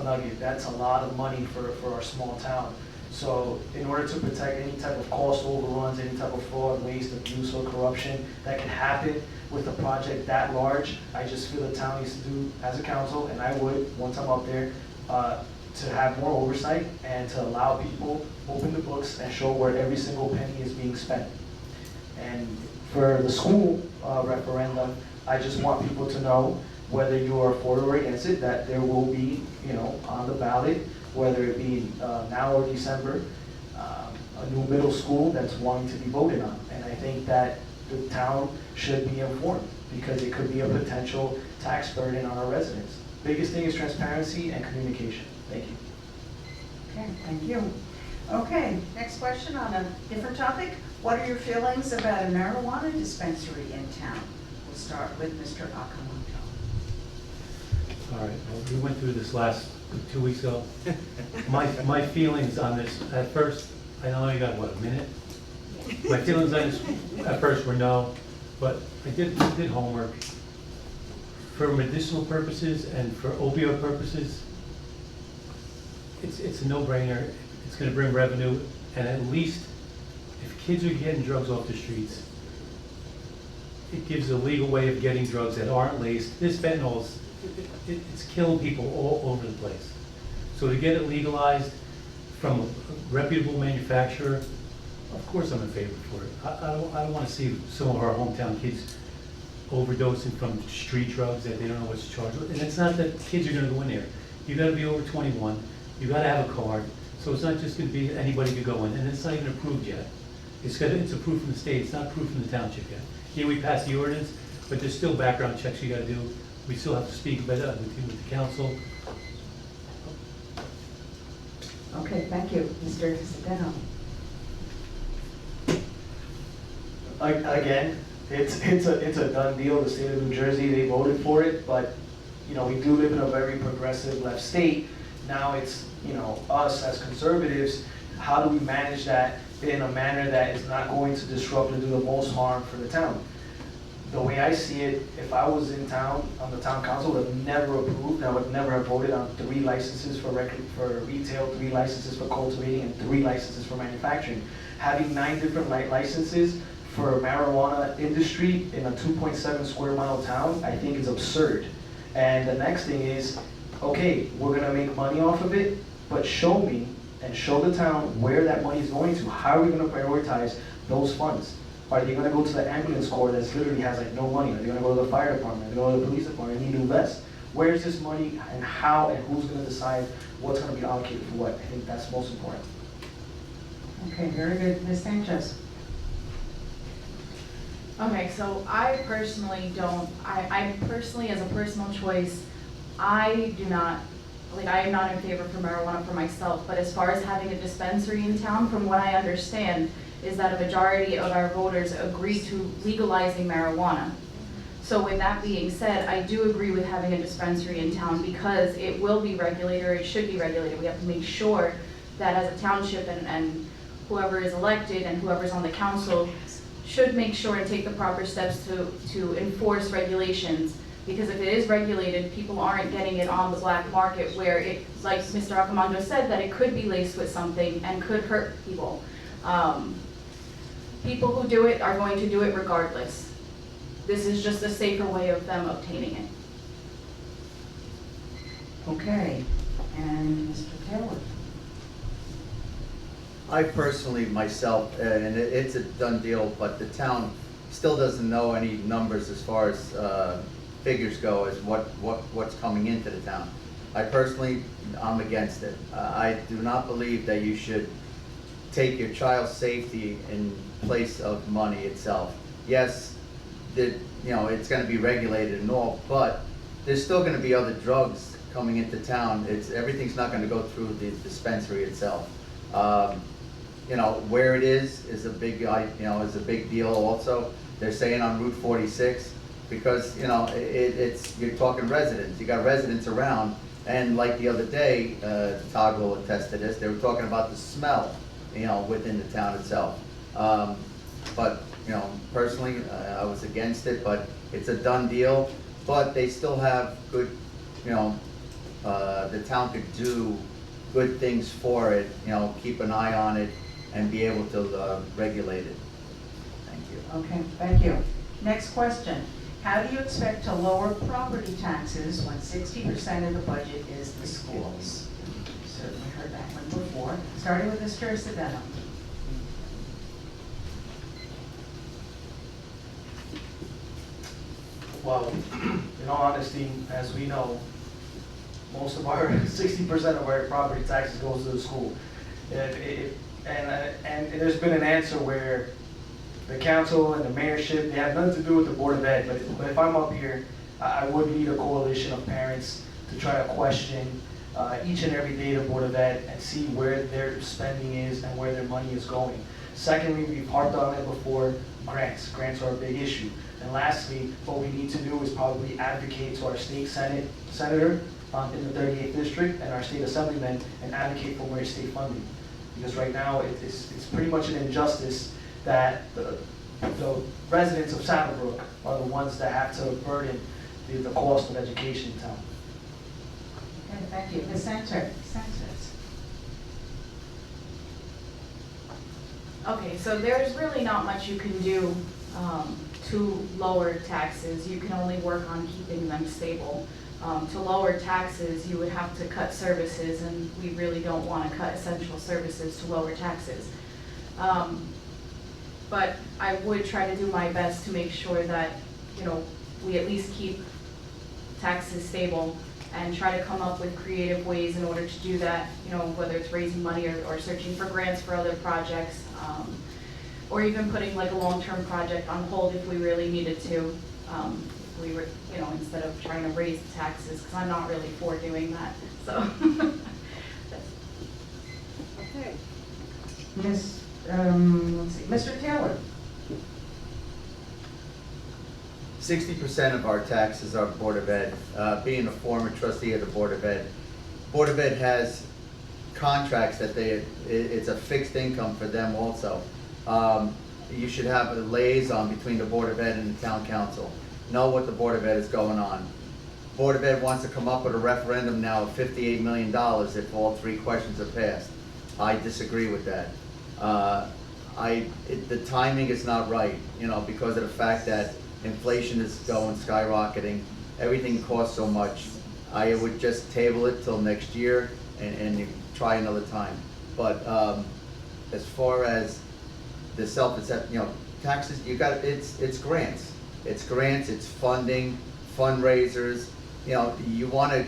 S4: nugget. That's a lot of money for our small town. So in order to protect any type of cost overruns, any type of fraud, waste, abuse, or corruption that can happen with a project that large, I just feel the town needs to do, as a council, and I would, once I'm up there, to have more oversight and to allow people open the books and show where every single penny is being spent. And for the school referendum, I just want people to know whether you are for or against it, that there will be, on the ballot, whether it be now or December, a new middle school that's wanting to be voted on. And I think that the town should be informed because it could be a potential tax burden on our residents. Biggest thing is transparency and communication. Thank you.
S3: Okay, thank you. Okay, next question on a different topic. What are your feelings about a marijuana dispensary in town? We'll start with Mr. Akamoto.
S5: All right, well, we went through this 2 weeks ago. My feelings on this, at first, I know you got, what, a minute? My feelings on this, at first, were no, but I did homework. For medicinal purposes and for opioid purposes, it's a no-brainer. It's gonna bring revenue, and at least if kids are getting drugs off the streets, it gives a legal way of getting drugs that aren't laced. This fentanyl it's killing people all over the place. So to get it legalized from a reputable manufacturer, of course I'm in favor for it. I don't want to see some of our hometown kids overdosing from street drugs that they don't know what's charged with. And it's not that kids are gonna go in there. You gotta be over 21, you gotta have a card, so it's not just gonna be anybody could go in, and it's not even approved yet. It's approved from the state, it's not approved from the township yet. Yeah, we passed the ordinance, but there's still background checks you gotta do. We still have to speak about it with the council.
S3: Okay, thank you. Mr. Sedano.
S4: Again, it's a done deal. The state of New Jersey, they voted for it, but, you know, we do live in a very progressive left state. Now it's, you know, us as conservatives, how do we manage that in a manner that is not going to disrupt and do the most harm for the town? The way I see it, if I was in town, on the town council, would have never approved, I would never have voted on 3 licenses for retail, 3 licenses for cultivating, and 3 licenses for manufacturing. Having 9 different licenses for marijuana industry in a 2.7 square mile town, I think is absurd. And the next thing is, okay, we're gonna make money off of it, but show me and show the town where that money is going to. How are we gonna prioritize those funds? Are they gonna go to the ambulance corps that literally has like no money? Are they gonna go to the fire department? Are they gonna go to the police department? They need to invest. Where is this money and how and who's gonna decide what's gonna be allocated for what? I think that's most important.
S3: Okay, very good. Ms. Sanchez.
S6: Okay, so I personally don't, I personally, as a personal choice, I do not, like, I am not in favor for marijuana for myself, but as far as having a dispensary in town, from what I understand, is that a majority of our voters agree to legalizing marijuana. So with that being said, I do agree with having a dispensary in town because it will be regulated, or it should be regulated. We have to make sure that as a township and whoever is elected and whoever's on the council should make sure and take the proper steps to enforce regulations. Because if it is regulated, people aren't getting it on the black market where it, like Mr. Accomando said, that it could be laced with something and could hurt people. People who do it are going to do it regardless. This is just a safer way of them obtaining it.
S3: Okay, and Mr. Taylor.
S7: I personally, myself, and it's a done deal, but the town still doesn't know any numbers as far as figures go as what's coming into the town. I personally, I'm against it. I do not believe that you should take your child's safety in place of money itself. Yes, it's going to be regulated and all, but there's still going to be other drugs coming into town. Everything's not going to go through the dispensary itself. Where it is a big, is a big deal also. They're saying on Route 46, because, you're talking residents. You got residents around, and like the other day, Todd will attest to this, they were talking about the smell, within the town itself. But, personally, I was against it, but it's a done deal. But they still have good, the town could do good things for it, keep an eye on it and be able to regulate it. Thank you.
S3: Okay, thank you. Next question. How do you expect to lower property taxes when 60% of the budget is the schools? Certainly heard that one before. Starting with Mr. Sedano.
S4: Well, in all honesty, as we know, most of our 60% of our property taxes goes to the school. And there's been an answer where the council and the mayorship, they have nothing to do with the Board of Ed, but if I'm up here, I would need a coalition of parents to try to question each and every day the Board of Ed and see where their spending is and where their money is going. Secondly, we've harped on it before, grants. Grants are a big issue. And lastly, what we need to do is probably advocate to our state senator in the 38th district and our state assemblymen and advocate for more state funding. Because right now it's pretty much an injustice that the residents of Saddlebrook are the ones that have to burden the cost of education in town.
S3: Okay, thank you. Ms. Sanchez.
S6: Okay, so there's really not much you can do to lower taxes. You can only work on keeping them stable. To lower taxes, you would have to cut services, and we really don't want to cut essential services to lower taxes. But I would try to do my best to make sure that, you know, we at least keep taxes stable and try to come up with creative ways in order to do that, you know, whether it's raising money or searching for grants for other projects, or even putting like a long-term project on hold if we really needed to. If we were, you know, instead of trying to raise the taxes, because I'm not really for doing that, so.
S3: Okay. Let's see, Mr. Taylor?
S7: 60% of our taxes are Board of Ed. Being a former trustee of the Board of Ed, Board of Ed has contracts that it's a fixed income for them also. You should have a liaison between the Board of Ed and the Town Council. Know what the Board of Ed is going on. Board of Ed wants to come up with a referendum now of $58 million if all 3 questions are passed. I disagree with that. The timing is not right, you know, because of the fact that inflation is going skyrocketing, everything costs so much. I would just table it till next year and try another time. But as far as the you know, taxes, you got it's grants. It's grants, it's funding, fundraisers. You know, you want to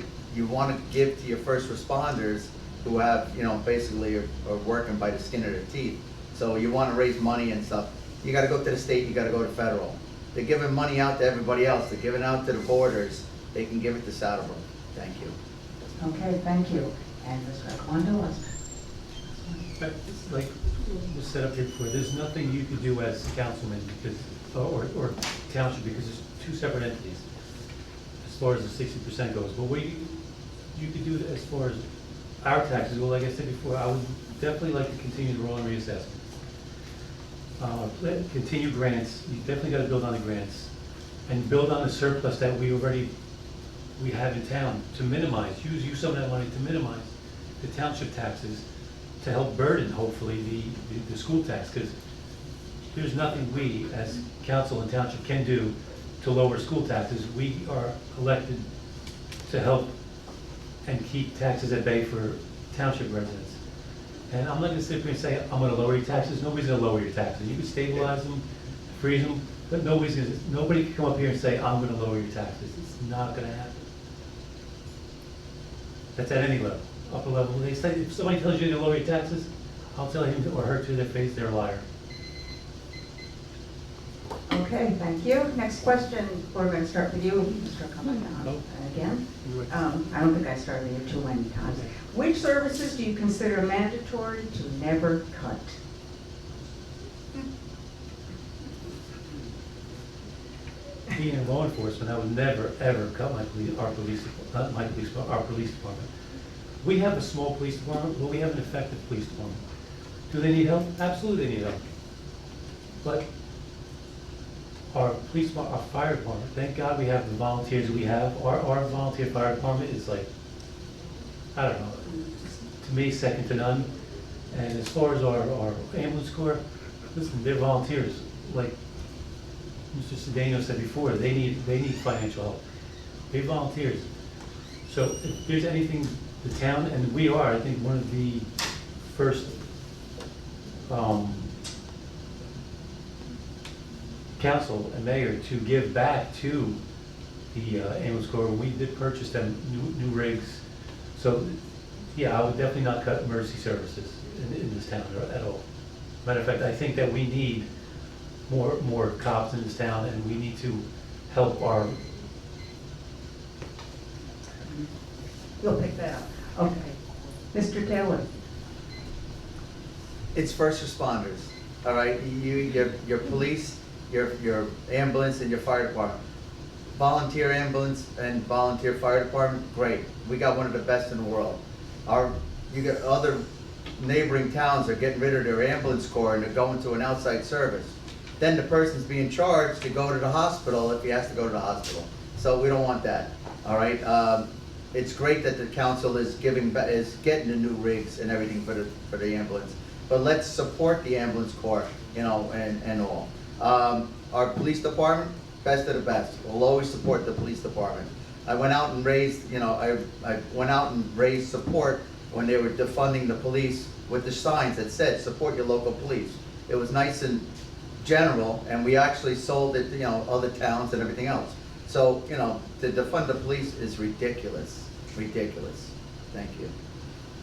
S7: give to your first responders who have, you know, basically are working by the skin of their teeth. So you want to raise money and stuff. You got to go to the state, you got to go to federal. They're giving money out to everybody else. They're giving out to the borders. They can give it to Saddlebrook. Thank you.
S3: Okay, thank you. And Mr. Aquando?
S5: Like was set up here before, there's nothing you could do as councilman because, or township, because there's 2 separate entities as far as the 60% goes. But what you could do as far as our taxes, well, like I said before, I would definitely like to continue the rolling reassessment. Continue grants. You definitely got to build on the grants and build on the surplus that we have in town to minimize, use some of that money to minimize the township taxes to help burden, hopefully, the school tax, because there's nothing we, as council and township, can do to lower school taxes. We are elected to help and keep taxes at bay for township residents. And I'm not gonna sit here and say, I'm gonna lower your taxes. Nobody's gonna lower your taxes. You can stabilize them, freeze them, but nobody can come up here and say, I'm gonna lower your taxes. It's not gonna happen. That's at any level, upper level. They say, if somebody tells you to lower your taxes, I'll tell him or her to their face, they're a liar.
S3: Okay, thank you. Next question, we're going to start with you, Mr. Cummings.
S5: Nope.
S3: Again, I don't think I started you too many times. Which services do you consider mandatory to never cut?
S5: Being in law enforcement, I would never, ever cut our police department. We have a small police department, but we have an effective police department. Do they need help? Absolutely they need help. But our fire department, thank God we have the volunteers we have. Our volunteer fire department is like, I don't know, to me, second to none. And as far as our ambulance corps, listen, they're volunteers. Like Mr. Cedeno said before, they need financial help. They're volunteers. So if there's anything the town, and we are, I think, one of the first council and mayor to give back to the ambulance corps. We did purchase them new rigs. So yeah, I would definitely not cut emergency services in this town at all. Matter of fact, I think that we need more cops in this town, and we need to help our.
S3: You'll pick that up. Okay. Mr. Taylor?
S7: It's first responders, all right? Your police, your ambulance, and your fire department. Volunteer ambulance and volunteer fire department, great. We got one of the best in the world. You got other neighboring towns are getting rid of their ambulance corps and they're going to an outside service. Then the person's being charged to go to the hospital if he has to go to the hospital. So we don't want that, all right? It's great that the council is getting the new rigs and everything for the ambulance. But let's support the ambulance corps, you know, and all. Our police department, best of the best. We'll always support the police department. I went out and raised, you know, I went out and raised support when they were defunding the police with the signs that said, support your local police. It was nice and general, and we actually sold it to, you know, other towns and everything else. So, you know, to defund the police is ridiculous, ridiculous. Thank you.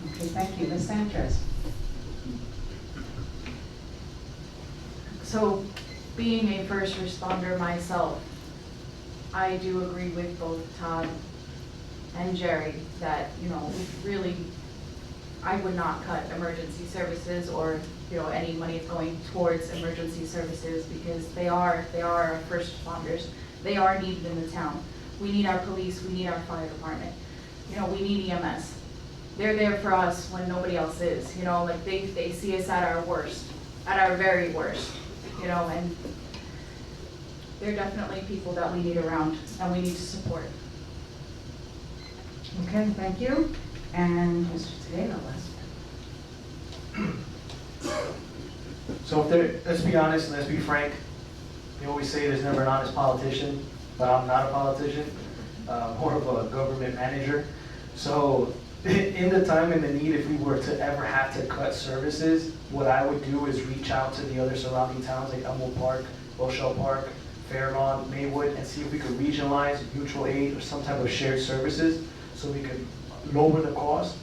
S3: Okay, thank you. Ms. Sanchez?
S6: So, being a first responder myself, I do agree with both Todd and Jerry that, you know, really, I would not cut emergency services or, you know, any money going towards emergency services because they are our first responders. They are needed in the town. We need our police, we need our fire department. You know, we need EMS. They're there for us when nobody else is, you know, like they see us at our worst, at our very worst, you know, and they're definitely people that we need around and we need to support.
S3: Okay, thank you. And Mr. Tadeo, last.
S4: So if there, let's be honest and let's be frank, they always say there's never an honest politician, but I'm not a politician, more of a government manager. So in the time and the need, if we were to ever have to cut services, what I would do is reach out to the other surrounding towns like Elmwood Park, Rochelle Park, Fairlawn, Maywood, and see if we could regionalize mutual aid or some type of shared services so we could lower the cost.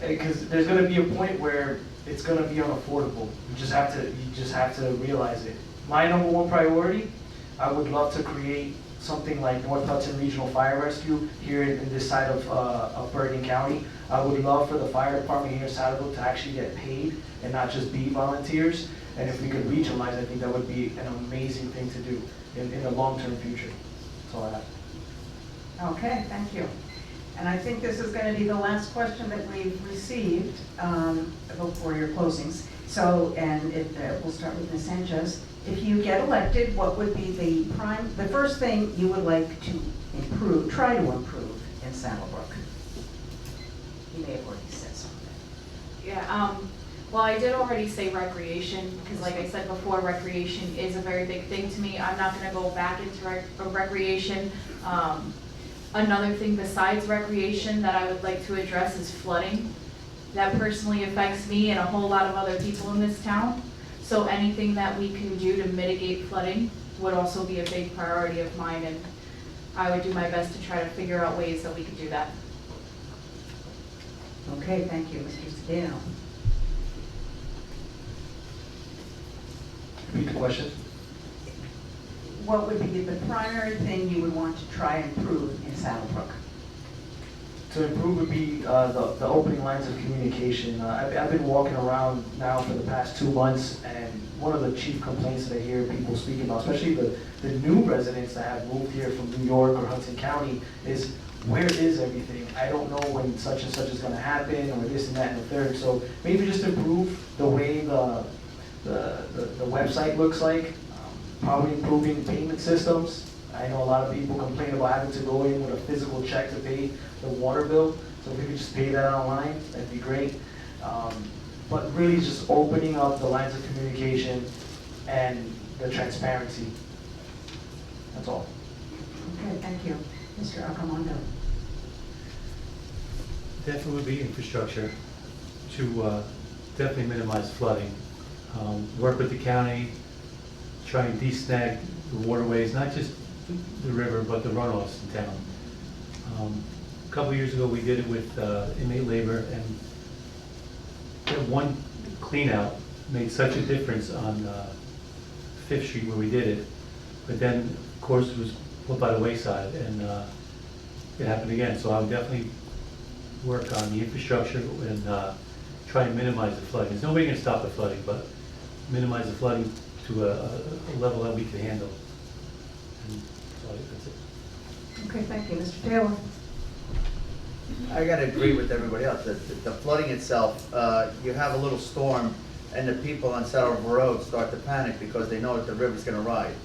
S4: Because there's going to be a point where it's going to be unaffordable. You just have to realize it. My number one priority, I would love to create something like North Hudson Regional Fire Rescue here in this side of Bergen County. I would love for the fire department here in Saddlebrook to actually get paid and not just be volunteers. And if we could regionalize, I think that would be an amazing thing to do in the long-term future. That's all I have.
S3: Okay, thank you. And I think this is going to be the last question that we've received before your closings. So, and we'll start with Ms. Sanchez. If you get elected, what would be the first thing you would like to improve, try to improve in Saddlebrook? You may have already said something.
S6: Yeah, well, I did already say recreation, because like I said before, recreation is a very big thing to me. I'm not gonna go back into recreation. Another thing besides recreation that I would like to address is flooding. That personally affects me and a whole lot of other people in this town. So anything that we can do to mitigate flooding would also be a big priority of mine, and I would do my best to try to figure out ways that we could do that.
S3: Okay, thank you, Mr. Sedano.
S4: Repeat the question.
S3: What would be the primary thing you would want to try and improve in Saddlebrook?
S4: To improve would be the opening lines of communication. I've been walking around now for the past 2 months, and one of the chief complaints that I hear people speaking about, especially the new residents that have moved here from New York or Hudson County, is where is everything? I don't know when such and such is going to happen, or this and that and the third. So maybe just improve the way the website looks like. Probably improving payment systems. I know a lot of people complain about having to go in with a physical check to pay the water bill. So if we could just pay that online, that'd be great. But really just opening up the lines of communication and the transparency. That's all.
S3: Okay, thank you. Mr. Acamando.
S5: Definitely would be infrastructure to definitely minimize flooding. Work with the county, try and de-snag the waterways, not just the river, but the runoffs in town. A couple years ago, we did it with inmate labor, and that one clean out made such a difference on 5th Street where we did it. But then, of course, it was put by the wayside, and it happened again. So I would definitely work on the infrastructure and try and minimize the flooding. There's nobody going to stop the flooding, but minimize the flooding to a level that we can handle. And so that's it.
S3: Okay, thank you. Mr. Taylor.
S7: I gotta agree with everybody else. The flooding itself, you have a little storm and the people on Saddlebrook Road start to panic because they know that the river's gonna ride.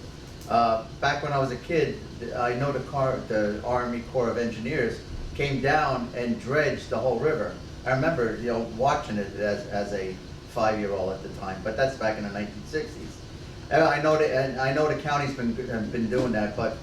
S7: Back when I was a kid, I know the Army Corps of Engineers came down and dredged the whole river. I remember, you know, watching it as a 5-year-old at the time, but that's back in the 1960s. And I know the county's been doing that, but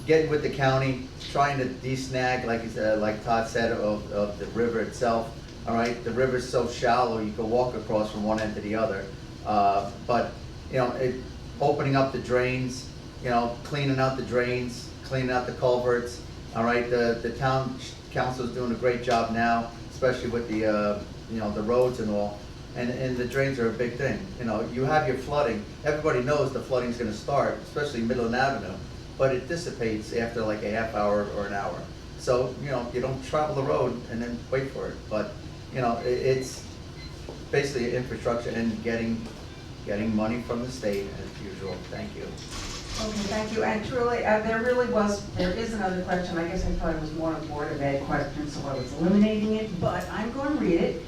S7: getting with the county, trying to de-snag, like you said, like Todd said, of the river itself. All right, the river's so shallow, you can walk across from one end to the other. But, you know, opening up the drains, you know, cleaning out the drains, cleaning out the culverts. All right, the town council's doing a great job now, especially with the, you know, the roads and all. And the drains are a big thing. You know, you have your flooding. Everybody knows the flooding's gonna start, especially Midland Avenue, but it dissipates after like a half hour or an hour. So, you know, you don't travel the road and then wait for it. But, you know, it's basically infrastructure and getting money from the state as usual. Thank you.
S3: Okay, thank you. And truly, there is another question. I guess I thought it was more a Board of Ed question, so I was eliminating it, but I'm going to read it.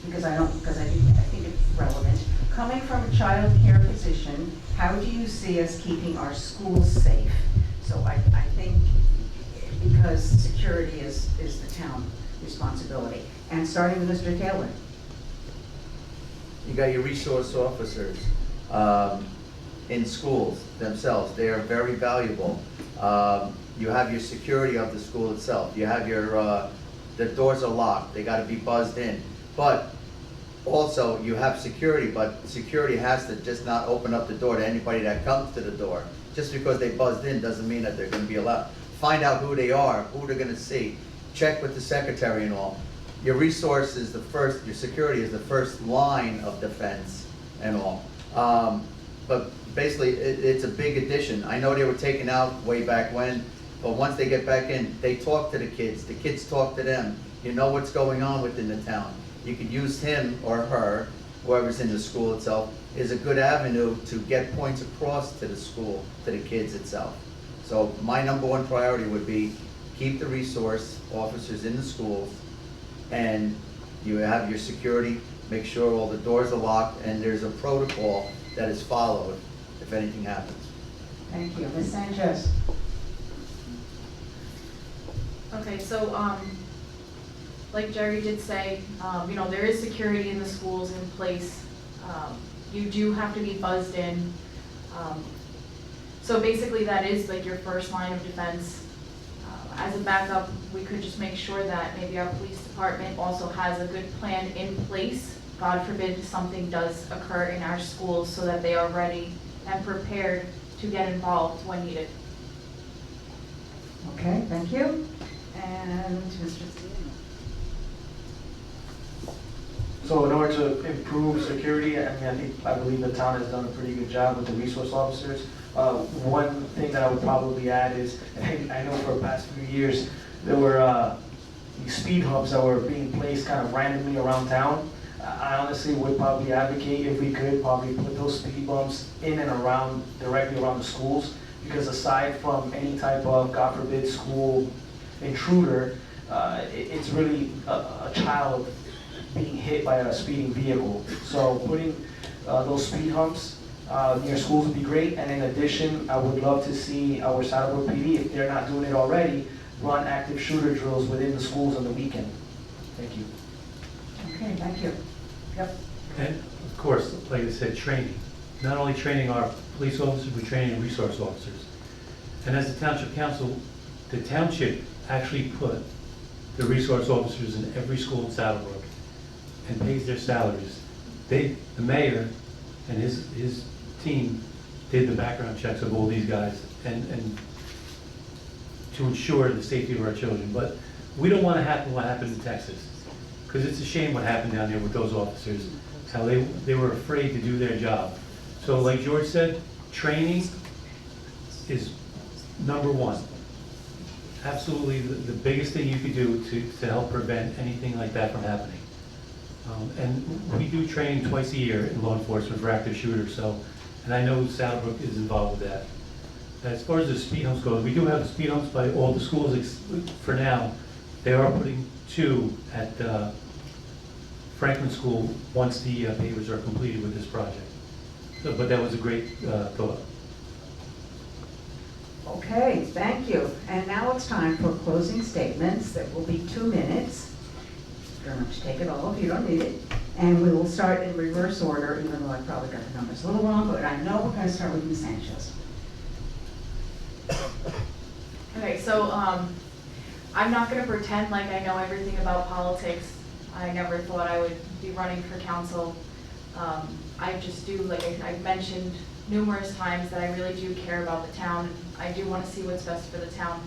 S3: Because I think it's relevant. Coming from a child care position, how do you see us keeping our schools safe? So I think because security is the town responsibility. And starting with Mr. Taylor.
S7: You got your resource officers in schools themselves. They are very valuable. You have your security of the school itself. You have your, the doors are locked. They got to be buzzed in. But also, you have security, but security has to just not open up the door to anybody that comes to the door. Just because they buzzed in doesn't mean that they're going to be allowed. Find out who they are, who they're going to see. Check with the secretary and all. Your resource is the first, your security is the first line of defense and all. But basically, it's a big addition. I know they were taken out way back when, but once they get back in, they talk to the kids talk to them. You know what's going on within the town. You could use him or her, whoever's in the school itself, is a good avenue to get points across to the school, to the kids itself. So my #1 priority would be keep the resource officers in the schools, and you have your security, make sure all the doors are locked, and there's a protocol that is followed if anything happens.
S3: Thank you. Ms. Sanchez.
S6: Okay, so, like Jerry did say, you know, there is security in the schools in place. You do have to be buzzed in. So basically that is like your first line of defense. As a backup, we could just make sure that maybe our police department also has a good plan in place. God forbid something does occur in our schools, so that they are ready and prepared to get involved when needed.
S3: Okay, thank you. And Mr.
S4: So in order to improve security, I believe the town has done a pretty good job with the resource officers. One thing that I would probably add is, I know for the past few years, there were these speed humps that were being placed kind of randomly around town. I honestly would probably advocate, if we could, probably put those speed bumps in and around, directly around the schools, because aside from any type of, God forbid, school intruder, it's really a child being hit by a speeding vehicle. So putting those speed humps near schools would be great. And in addition, I would love to see our Saddlebrook PD, if they're not doing it already, run active shooter drills within the schools on the weekend. Thank you.
S3: Okay, thank you. Yep.
S5: And of course, like I said, training. Not only training our police officers, we're training resource officers. And as the township council, the township actually put the resource officers in every school in Saddlebrook and pays their salaries. The mayor and his team did the background checks of all these guys and to ensure the safety of our children. But we don't want to happen what happened in Texas, because it's a shame what happened down there with those officers, how they were afraid to do their job. So like George said, training is #1. Absolutely the biggest thing you could do to help prevent anything like that from happening. And we do training twice a year in law enforcement for active shooters, so, and I know Saddlebrook is involved with that. As far as the speed humps go, we do have speed humps by all the schools for now. They are putting 2 at Franklin School once the pavers are completed with this project. So, but that was a great thought.
S3: Okay, thank you. And now it's time for closing statements. That will be 2 minutes. You don't have to take it all if you don't need it. And we will start in reverse order, even though I probably got the numbers a little wrong, but I know we're going to start with Ms. Sanchez.
S6: Okay, so, I'm not gonna pretend like I know everything about politics. I never thought I would be running for council. I just do, like I've mentioned numerous times, that I really do care about the town. I do wanna see what's best for the town.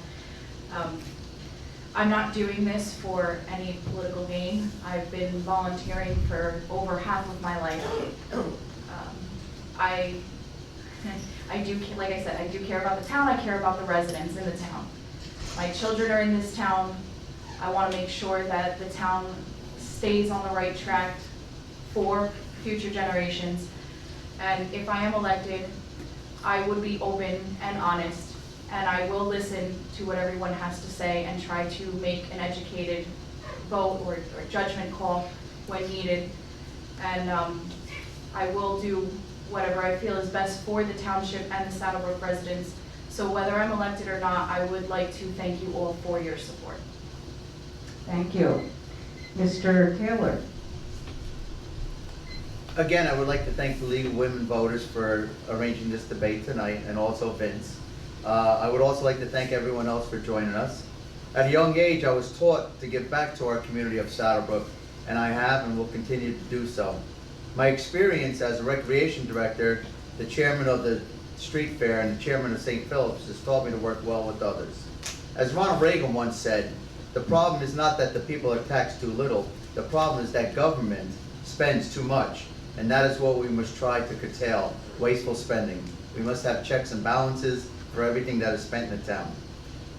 S6: I'm not doing this for any political gain. I've been volunteering for over half of my life. I do, like I said, I do care about the town, I care about the residents in the town. My children are in this town. I want to make sure that the town stays on the right track for future generations. And if I am elected, I would be open and honest, and I will listen to what everyone has to say and try to make an educated vote or judgment call when needed. And I will do whatever I feel is best for the township and the Saddlebrook residents. So whether I'm elected or not, I would like to thank you all for your support.
S8: Thank you. Mr. Taylor?
S7: Again, I would like to thank the League of Women Voters for arranging this debate tonight, and also Vince. I would also like to thank everyone else for joining us. At a young age, I was taught to give back to our community of Saddlebrook, and I have and will continue to do so. My experience as a recreation director, the chairman of the street fair, and the chairman of St. Philip's has taught me to work well with others. As Ronald Reagan once said, the problem is not that the people are taxed too little, the problem is that government spends too much, and that is what we must try to curtail, wasteful spending. We must have checks and balances for everything that is spent in the town.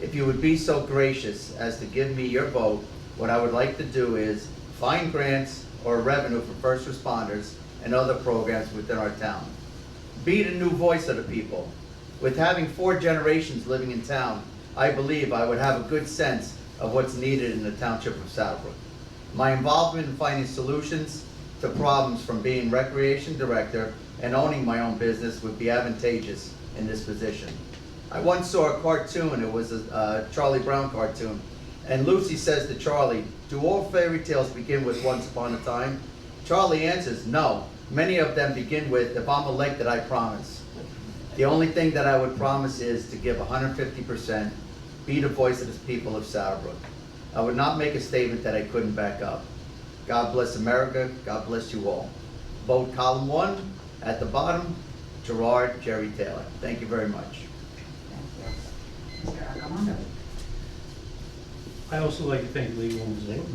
S7: If you would be so gracious as to give me your vote, what I would like to do is find grants or revenue for first responders and other programs within our town. Be the new voice of the people. With having 4 generations living in town, I believe I would have a good sense of what's needed in the township of Saddlebrook. My involvement in finding solutions to problems from being recreation director and owning my own business would be advantageous in this position. I once saw a cartoon, it was a Charlie Brown cartoon, and Lucy says to Charlie, "Do all fairy tales begin with once upon a time?" Charlie answers, "No, many of them begin with, if I'm elected, I promise." The only thing that I would promise is to give 150%, be the voice of the people of Saddlebrook. I would not make a statement that I couldn't back up. God bless America, God bless you all. Vote column 1, at the bottom, Gerard Jerry Taylor. Thank you very much.
S8: Thank you. Mr. Accomando?
S5: I also like to thank the League of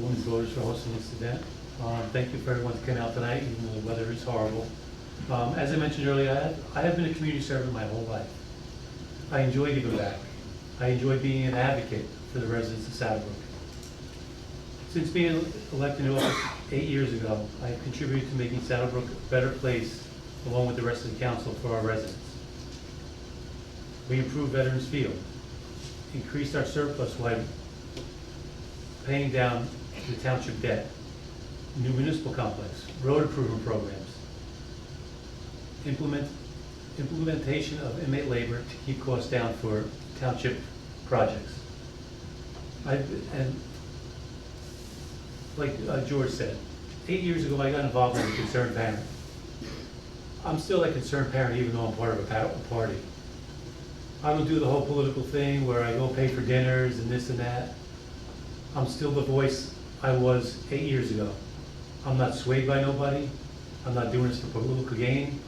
S5: Women's Voters for hosting this event. Thank you for everyone that came out tonight, even though the weather is horrible. As I mentioned earlier, I have been a community servant my whole life. I enjoy giving back. I enjoy being an advocate for the residents of Saddlebrook. Since being elected in office 8 years ago, I have contributed to making Saddlebrook a better place, along with the rest of the council, for our residents. We improved Veterans Field, increased our surplus while paying down the township debt, new municipal complex, road improvement programs, implementation of inmate labor to keep costs down for township projects. And like George said, 8 years ago I got involved as a concerned parent. I'm still a concerned parent even though I'm part of a party. I don't do the whole political thing where I go pay for dinners and this and that. I'm still the voice I was 8 years ago. I'm not swayed by nobody. I'm not doing this for political gain.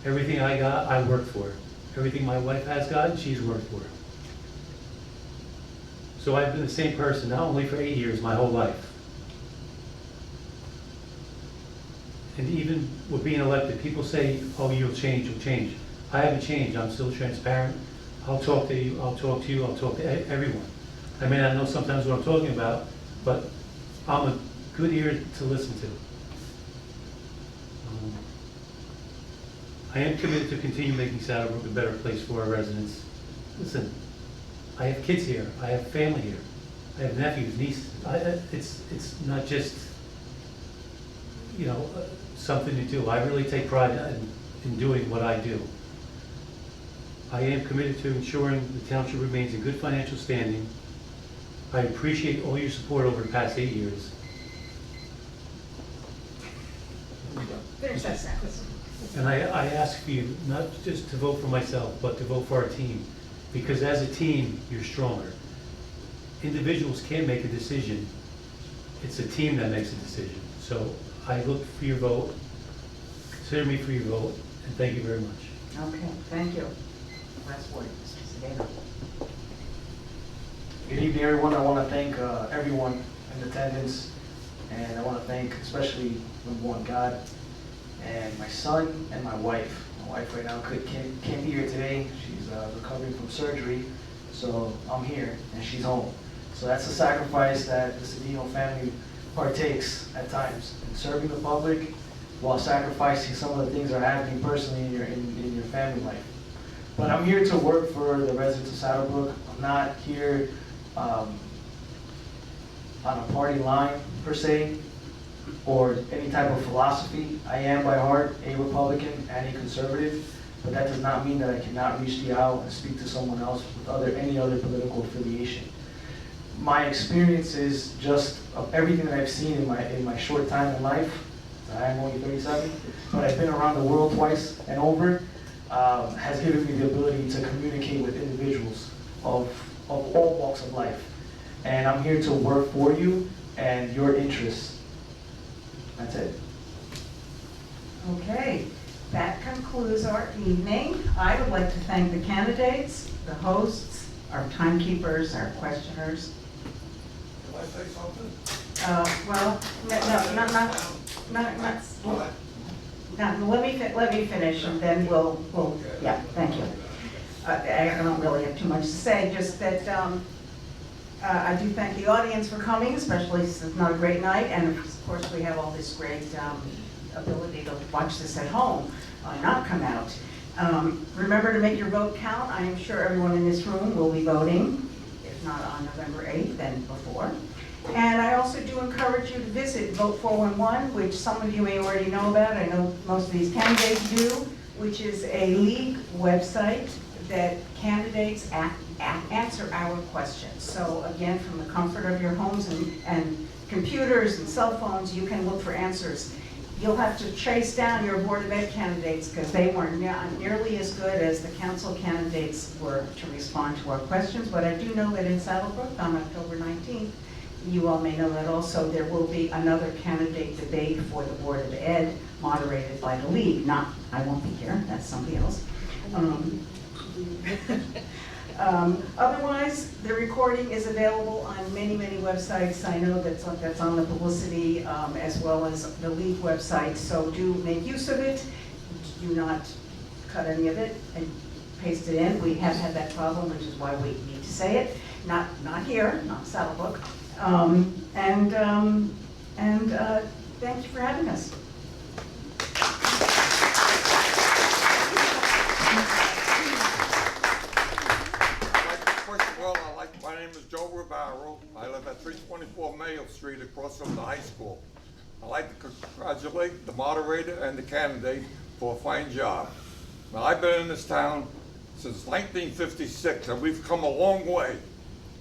S5: Everything I got, I worked for. Everything my wife has gotten, she's worked for. So I've been the same person, not only for 8 years, my whole life. And even with being elected, people say, oh, you'll change, you'll change. I haven't changed, I'm still transparent. I'll talk to you, I'll talk to you, I'll talk to everyone. I may not know sometimes what I'm talking about, but I'm a good ear to listen to. I am committed to continue making Saddlebrook a better place for our residents. Listen, I have kids here, I have family here, I have nephews, nieces. It's not just, you know, something to do. I really take pride in doing what I do. I am committed to ensuring the township remains in good financial standing. I appreciate all your support over the past 8 years.
S3: Finish that sentence.
S5: And I ask for you not just to vote for myself, but to vote for our team. Because as a team, you're stronger. individuals can't make a decision. It's a team that makes a decision. So I look for your vote, consider me for your vote, and thank you very much.
S8: Okay, thank you. Last word, Mr. Sedano.
S4: Good evening, everyone. I want to thank everyone in attendance, and I want to thank especially number one, God, and my son and my wife. My wife right now can't be here today. She's recovering from surgery, so I'm here and she's home. So that's a sacrifice that the Sedano family partakes at times in serving the public while sacrificing some of the things that are happening personally in your family life. But I'm here to work for the residents of Saddlebrook. I'm not here on a party line per se, or any type of philosophy. I am by heart a Republican and a conservative, but that does not mean that I cannot reach the aisle and speak to someone else with any other political affiliation. My experience is just of everything that I've seen in my short time in life. I am only 37, but I've been around the world twice and over, has given me the ability to communicate with individuals of all walks of life. And I'm here to work for you and your interests. That's it.
S8: Okay, that concludes our evening. I would like to thank the candidates, the hosts, our timekeepers, our questioners.
S1: Can I say something?
S8: Well, let me finish, and then we'll, yeah, thank you. I don't really have too much to say, just that I do thank the audience for coming, especially since it's not a great night, and of course we have all this great ability to watch this at home, not come out. Remember to make your vote count. I am sure everyone in this room will be voting, if not on November 8th, then before. And I also do encourage you to visit Vote 411, which some of you may already know about. I know most of these candidates do, which is a league website that candidates answer our questions. So again, from the comfort of your homes and computers and cell phones, you can look for answers. You'll have to chase down your Board of Ed candidates because they weren't nearly as good as the council candidates were to respond to our questions. But I do know that in Saddlebrook on October 19th, you all may know that also, there will be another candidate debate for the Board of Ed moderated by the league. Not, I won't be here, that's somebody else. Otherwise, the recording is available on many, many websites. I know that's on the publicity as well as the league website, so do make use of it. Do not cut any of it and paste it in. We have had that problem, which is why we need to say it. Not here, not Saddlebrook. Thank you for having us.
S9: My name is Joe Rivaro. I live at 324 Mayo Street across from the high school. I'd like to congratulate the moderator and the candidate for a fine job. Now, I've been in this town since 1956 and we've come a long way.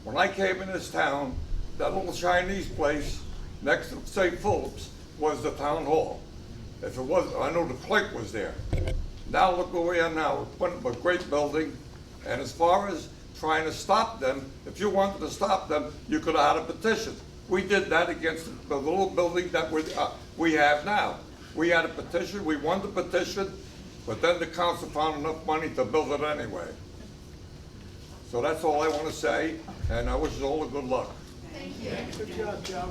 S9: When I came in this town, that little Chinese place next to St. Philip's was the town hall. If it was, I know the clerk was there. Now look where we are now. We're putting up a great building, and as far as trying to stop them, if you wanted to stop them, you could have had a petition. We did that against the little building that we have now. We had a petition, we won the petition, but then the council found enough money to build it anyway. So that's all I want to say, and I wish you all a good luck.
S3: Thank you.
S2: Good job, Joe.